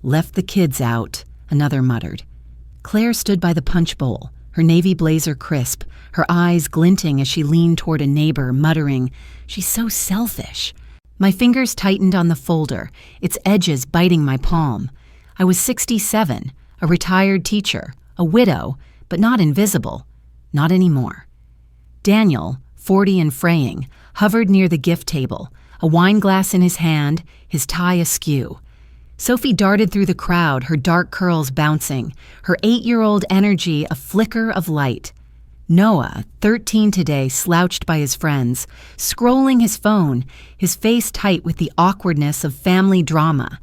"Left the kids out," another muttered. Claire stood by the punch bowl, her navy blazer crisp, her eyes glinting as she leaned toward a neighbor, muttering, "She's so selfish." My fingers tightened on the folder, its edges biting my palm. I was 67, a retired teacher, a widow, but not invisible. Not anymore. Daniel, 40 and fraying, hovered near the gift table, a wine glass in his hand, his tie askew. Sophie darted through the crowd, her dark curls bouncing, her 8-year-old energy a flicker of light. Noah, 13 today, slouched by his friends, scrolling his phone, his face tight with the awkwardness of family drama.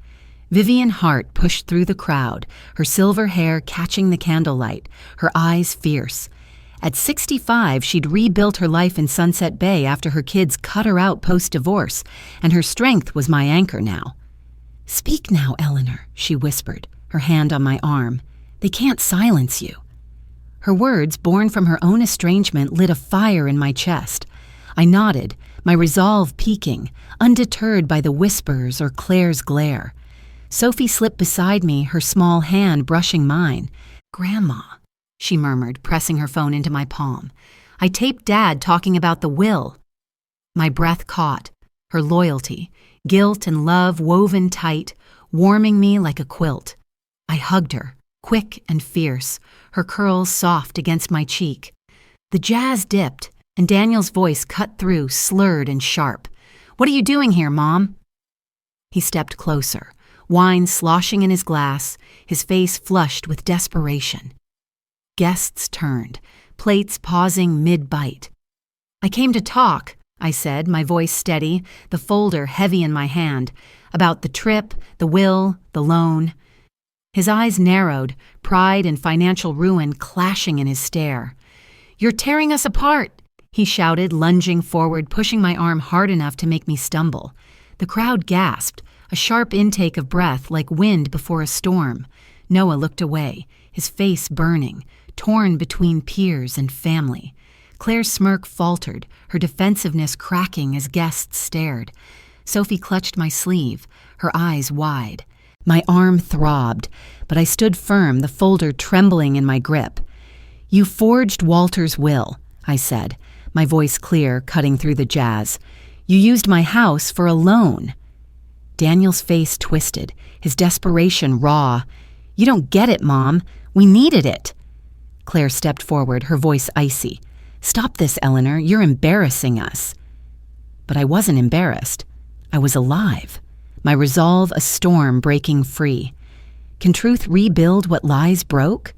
Vivian Hart pushed through the crowd, her silver hair catching the candlelight, her eyes fierce. At 65, she'd rebuilt her life in Sunset Bay after her kids cut her out post-divorce, and her strength was my anchor now. "Speak now, Eleanor," she whispered, her hand on my arm. "They can't silence you." Her words, born from her own estrangement, lit a fire in my chest. I nodded, my resolve peaking, undeterred by the whispers or Claire's glare. Sophie slipped beside me, her small hand brushing mine. "Grandma," she murmured, pressing her phone into my palm. "I taped Dad talking about the will." My breath caught. Her loyalty, guilt and love woven tight, warming me like a quilt. I hugged her, quick and fierce, her curls soft against my cheek. The jazz dipped, and Daniel's voice cut through, slurred and sharp. "What are you doing here, Mom?" He stepped closer, wine sloshing in his glass, his face flushed with desperation. Guests turned, plates pausing mid-bite. "I came to talk," I said, my voice steady, the folder heavy in my hand, "about the trip, the will, the loan." His eyes narrowed, pride and financial ruin clashing in his stare. "You're tearing us apart," he shouted, lunging forward, pushing my arm hard enough to make me stumble. The crowd gasped, a sharp intake of breath like wind before a storm. Noah looked away, his face burning, torn between peers and family. Claire's smirk faltered, her defensiveness cracking as guests stared. Sophie clutched my sleeve, her eyes wide. My arm throbbed, but I stood firm, the folder trembling in my grip. "You forged Walter's will," I said, my voice clear, cutting through the jazz. "You used my house for a loan." Daniel's face twisted, his desperation raw. "You don't get it, Mom. We needed it." Claire stepped forward, her voice icy. "Stop this, Eleanor. You're embarrassing us." But I wasn't embarrassed. I was alive, my resolve a storm breaking free. Can truth rebuild what lies broke?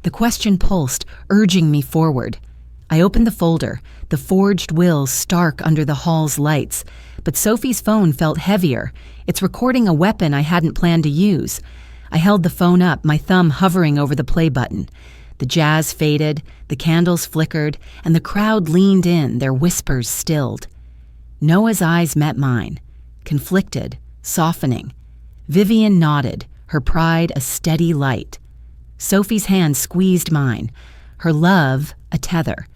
The question pulsed, urging me forward. I opened the folder, the forged will stark under the hall's lights, but Sophie's phone felt heavier, its recording a weapon I hadn't planned to use. I held the phone up, my thumb hovering over the play button. The jazz faded, the candles flickered, and the crowd leaned in, their whispers stilled. Noah's eyes met mine, conflicted, softening. Vivian nodded, her pride a steady light. Sophie's hand squeezed mine, her love a tether.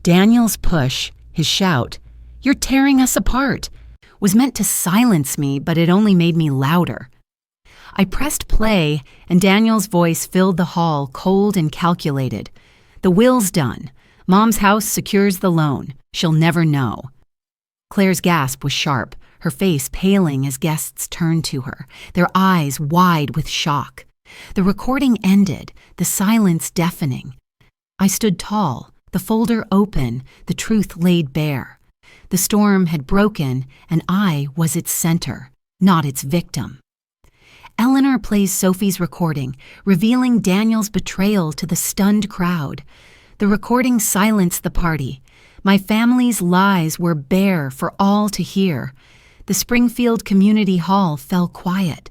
Daniel's push, his shout, "You're tearing us apart," was meant to silence me, but it only made me louder. I pressed play, and Daniel's voice filled the hall, cold and calculated. "The will's done. Mom's house secures the loan. She'll never know." Claire's gasp was sharp, her face paling as guests turned to her, their eyes wide with shock. The recording ended, the silence deafening. I stood tall, the folder open, the truth laid bare. The storm had broken, and I was its center, not its victim. Eleanor plays Sophie's recording, revealing Daniel's betrayal to the stunned crowd. The recording silenced the party. My family's lies were bare for all to hear. The Springfield Community Hall fell quiet,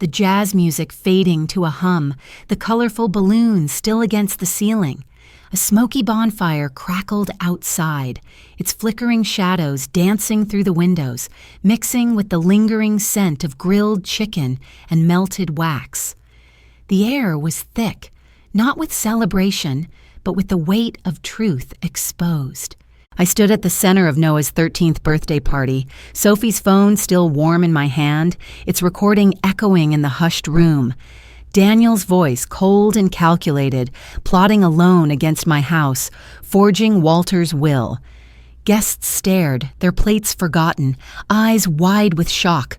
the jazz music fading to a hum, the colorful balloons still against the ceiling. A smoky bonfire crackled outside, its flickering shadows dancing through the windows, mixing with the lingering scent of grilled chicken and melted wax. The air was thick, not with celebration, but with the weight of truth exposed. I stood at the center of Noah's 13th birthday party, Sophie's phone still warm in my hand, its recording echoing in the hushed room. Daniel's voice, cold and calculated, plotting alone against my house, forging Walter's will. Guests stared, their plates forgotten, eyes wide with shock.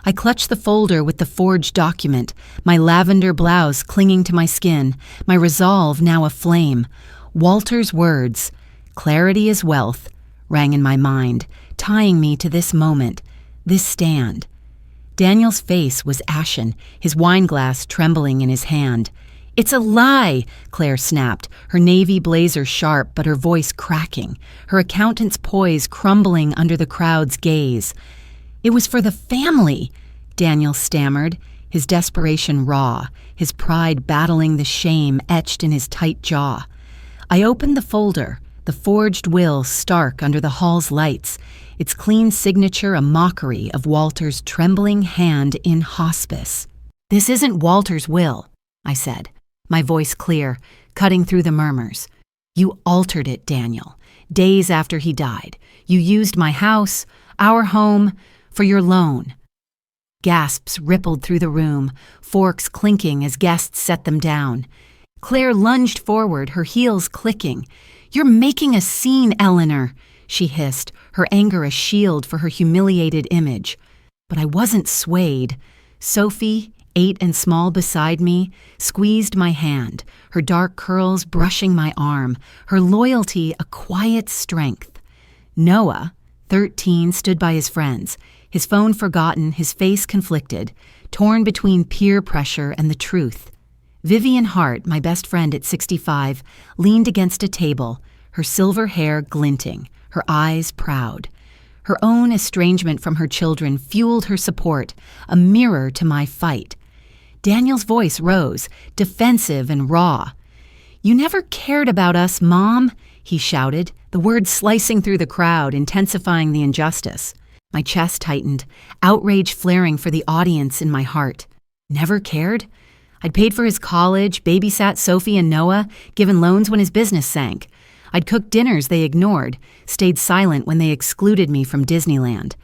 I clutched the folder with the forged document, my lavender blouse clinging to my skin, my resolve now aflame. Walter's words, "Clarity is wealth," rang in my mind, tying me to this moment, this stand. Daniel's face was ashen, his wineglass trembling in his hand. "It's a lie," Claire snapped, her navy blazer sharp but her voice cracking, her accountant's poise crumbling under the crowd's gaze. "It was for the family," Daniel stammered, his desperation raw, his pride battling the shame etched in his tight jaw. I opened the folder, the forged will stark under the hall's lights, its clean signature a mockery of Walter's trembling hand in hospice. "This isn't Walter's will," I said, my voice clear, cutting through the murmurs. "You altered it, Daniel. Days after he died, you used my house, our home, for your loan." Gasps rippled through the room, forks clinking as guests set them down. Claire lunged forward, her heels clicking. "You're making a scene, Eleanor," she hissed, her anger a shield for her humiliated image. But I wasn't swayed. Sophie, 8 and small beside me, squeezed my hand, her dark curls brushing my arm, her loyalty a quiet strength. Noah, 13, stood by his friends, his phone forgotten, his face conflicted, torn between peer pressure and the truth. Vivian Hart, my best friend at 65, leaned against a table, her silver hair glinting, her eyes proud. Her own estrangement from her children fueled her support, a mirror to my fight. Daniel's voice rose, defensive and raw. "You never cared about us, Mom," he shouted, the words slicing through the crowd, intensifying the injustice. My chest tightened, outrage flaring for the audience in my heart. Never cared? I'd paid for his college, babysat Sophie and Noah, given loans when his business sank. I'd cooked dinners they ignored, stayed silent when they excluded me from Disneyland.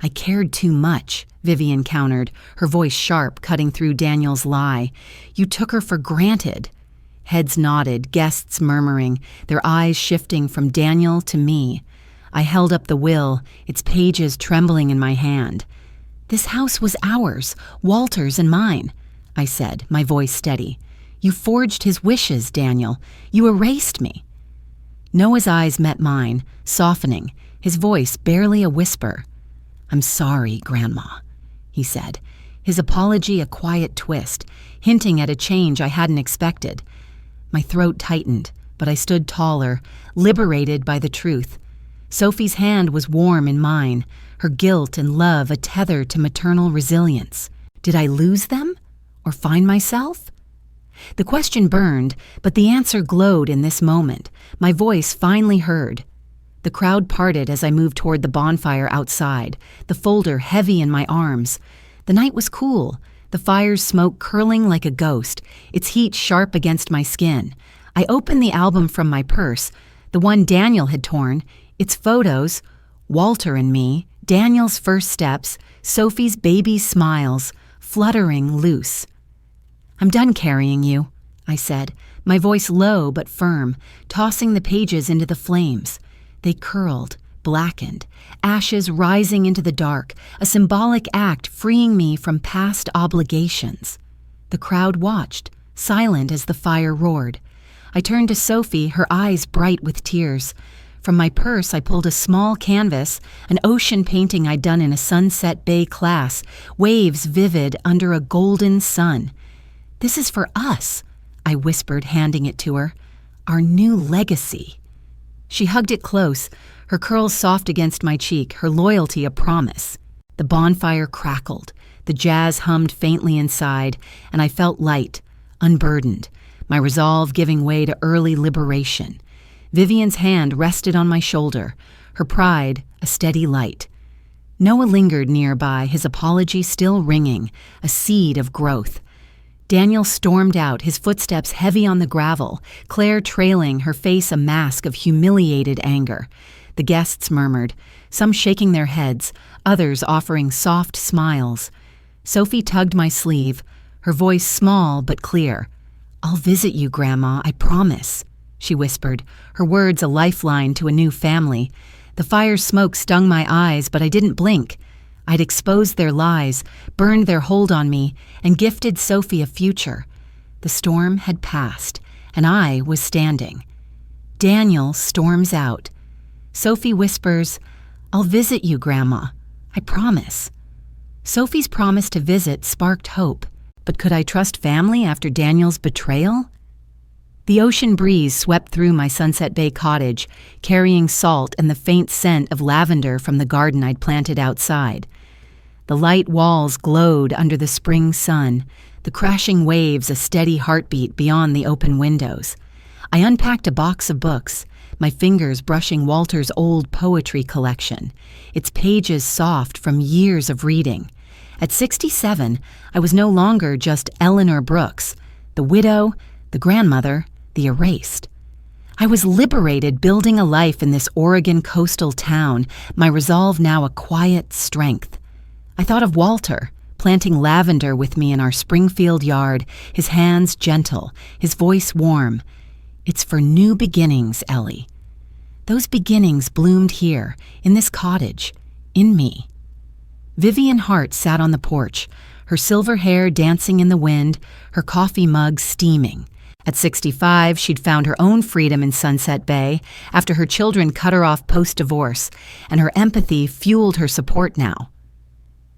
"I cared too much," Vivian countered, her voice sharp, cutting through Daniel's lie. "You took her for granted." Heads nodded, guests murmuring, their eyes shifting from Daniel to me. I held up the will, its pages trembling in my hand. "This house was ours, Walter's and mine," I said, my voice steady. "You forged his wishes, Daniel. You erased me." Noah's eyes met mine, softening, his voice barely a whisper. "I'm sorry, Grandma," he said, his apology a quiet twist, hinting at a change I hadn't expected. My throat tightened, but I stood taller, liberated by the truth. Sophie's hand was warm in mine, her guilt and love a tether to maternal resilience. Did I lose them? Or find myself? The question burned, but the answer glowed in this moment, my voice finally heard. The crowd parted as I moved toward the bonfire outside, the folder heavy in my arms. The night was cool, the fire's smoke curling like a ghost, its heat sharp against my skin. I opened the album from my purse, the one Daniel had torn, its photos, Walter and me, Daniel's first steps, Sophie's baby smiles, fluttering loose. "I'm done carrying you," I said, my voice low but firm, tossing the pages into the flames. They curled, blackened, ashes rising into the dark, a symbolic act freeing me from past obligations. The crowd watched, silent as the fire roared. I turned to Sophie, her eyes bright with tears. From my purse, I pulled a small canvas, an ocean painting I'd done in a Sunset Bay class, waves vivid under a golden sun. "This is for us," I whispered, handing it to her. "Our new legacy." She hugged it close, her curls soft against my cheek, her loyalty a promise. The bonfire crackled, the jazz hummed faintly inside, and I felt light, unburdened, my resolve giving way to early liberation. Vivian's hand rested on my shoulder, her pride a steady light. Noah lingered nearby, his apology still ringing, a seed of growth. Daniel stormed out, his footsteps heavy on the gravel, Claire trailing, her face a mask of humiliated anger. The guests murmured, some shaking their heads, others offering soft smiles. Sophie tugged my sleeve, her voice small but clear. "I'll visit you, Grandma, I promise," she whispered, her words a lifeline to a new family. The fire's smoke stung my eyes, but I didn't blink. I'd exposed their lies, burned their hold on me, and gifted Sophie a future. The storm had passed, and I was standing. Daniel storms out. Sophie whispers, "I'll visit you, Grandma. I promise." Sophie's promise to visit sparked hope, but could I trust family after Daniel's betrayal? The ocean breeze swept through my Sunset Bay cottage, carrying salt and the faint scent of lavender from the garden I'd planted outside. The light walls glowed under the spring sun, the crashing waves a steady heartbeat beyond the open windows. I unpacked a box of books, my fingers brushing Walter's old poetry collection, its pages soft from years of reading. At 67, I was no longer just Eleanor Brooks, the widow, the grandmother, the erased. I was liberated, building a life in this Oregon coastal town, my resolve now a quiet strength. I thought of Walter, planting lavender with me in our Springfield yard, his hands gentle, his voice warm. "It's for new beginnings, Ellie." Those beginnings bloomed here, in this cottage, in me. Vivian Hart sat on the porch, her silver hair dancing in the wind, her coffee mug steaming. At 65, she'd found her own freedom in Sunset Bay after her children cut her off post-divorce, and her empathy fueled her support now.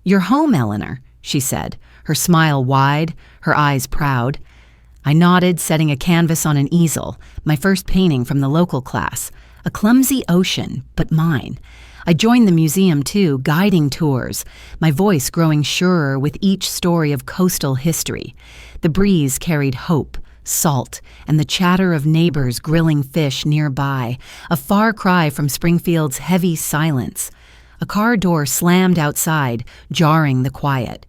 "You're home, Eleanor," she said, her smile wide, her eyes proud. I nodded, setting a canvas on an easel, my first painting from the local class, a clumsy ocean, but mine. I joined the museum too, guiding tours, my voice growing surer with each story of coastal history. The breeze carried hope, salt, and the chatter of neighbors grilling fish nearby, a far cry from Springfield's heavy silence. A car door slammed outside, jarring the quiet.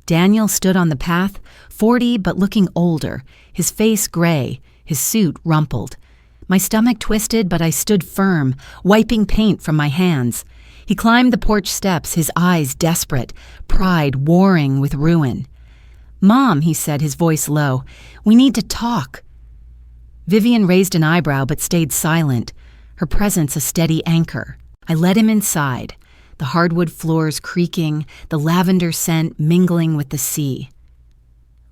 Daniel stood on the path, 40 but looking older, his face gray, his suit rumpled. My stomach twisted, but I stood firm, wiping paint from my hands. He climbed the porch steps, his eyes desperate, pride warring with ruin. "Mom," he said, his voice low, "we need to talk." Vivian raised an eyebrow but stayed silent, her presence a steady anchor. I led him inside, the hardwood floors creaking, the lavender scent mingling with the sea.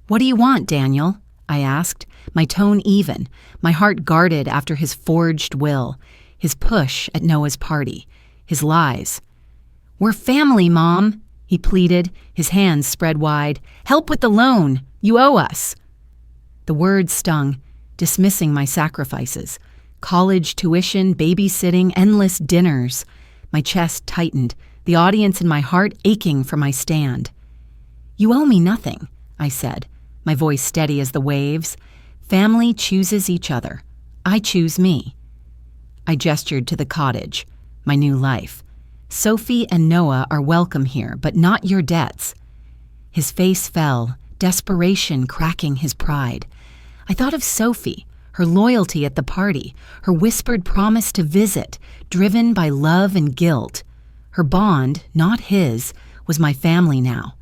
"What do you want, Daniel?" I asked, my tone even, my heart guarded after his forged will, his push at Noah's party, his lies. "We're family, Mom," he pleaded, his hands spread wide. "Help with the loan. You owe us." The words stung, dismissing my sacrifices. College tuition, babysitting, endless dinners. My chest tightened, the audience in my heart aching for my stand. "You owe me nothing," I said, my voice steady as the waves. Family chooses each other. I choose me. I gestured to the cottage, my new life. Sophie and Noah are welcome here, but not your debts. His face fell, desperation cracking his pride. I thought of Sophie, her loyalty at the party, her whispered promise to visit, driven by love and guilt. Her bond, not his, was my family now.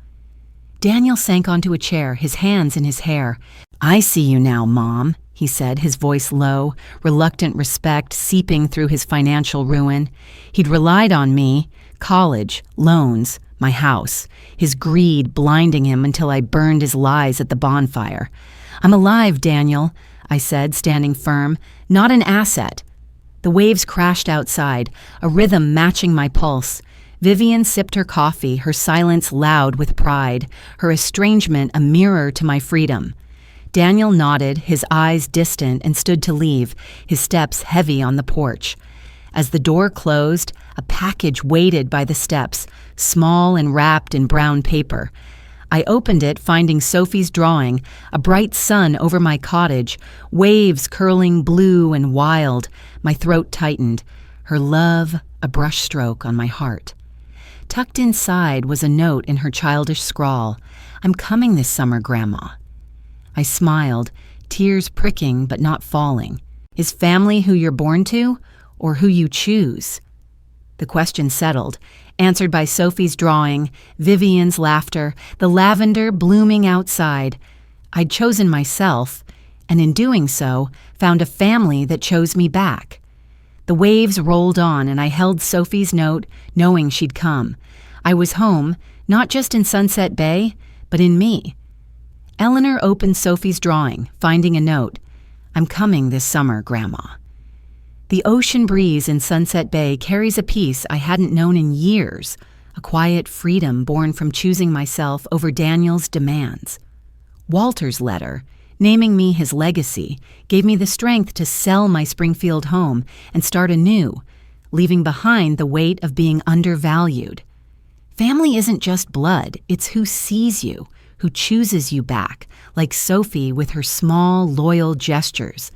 Daniel sank onto a chair, his hands in his hair. "I see you now, Mom," he said, his voice low, reluctant respect seeping through his financial ruin. He'd relied on me, college, loans, my house, his greed blinding him until I burned his lies at the bonfire. "I'm alive, Daniel," I said, standing firm, "not an asset." The waves crashed outside, a rhythm matching my pulse. Vivian sipped her coffee, her silence loud with pride, her estrangement a mirror to my freedom. Daniel nodded, his eyes distant, and stood to leave, his steps heavy on the porch. As the door closed, a package waited by the steps, small and wrapped in brown paper. I opened it, finding Sophie's drawing, a bright sun over my cottage, waves curling blue and wild. My throat tightened, her love a brushstroke on my heart. Tucked inside was a note in her childish scrawl. "I'm coming this summer, Grandma." I smiled, tears pricking but not falling. Is family who you're born to, or who you choose? The question settled, answered by Sophie's drawing, Vivian's laughter, the lavender blooming outside. I'd chosen myself, and in doing so, found a family that chose me back. The waves rolled on, and I held Sophie's note, knowing she'd come. I was home, not just in Sunset Bay, but in me. Eleanor opened Sophie's drawing, finding a note. "I'm coming this summer, Grandma." The ocean breeze in Sunset Bay carries a peace I hadn't known in years, a quiet freedom born from choosing myself over Daniel's demands. Walter's letter, naming me his legacy, gave me the strength to sell my Springfield home and start anew, leaving behind the weight of being undervalued. Family isn't just blood, it's who sees you, who chooses you back, like Sophie with her small, loyal gestures.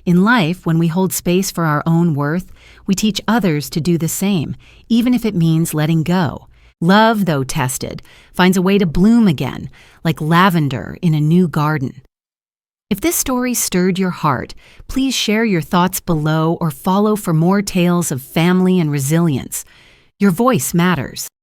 In life, when we hold space for our own worth, we teach others to do the same, even if it means letting go. Love, though tested, finds a way to bloom again, like lavender in a new garden. If this story stirred your heart, please share your thoughts below or follow for more tales of family and resilience. Your voice matters.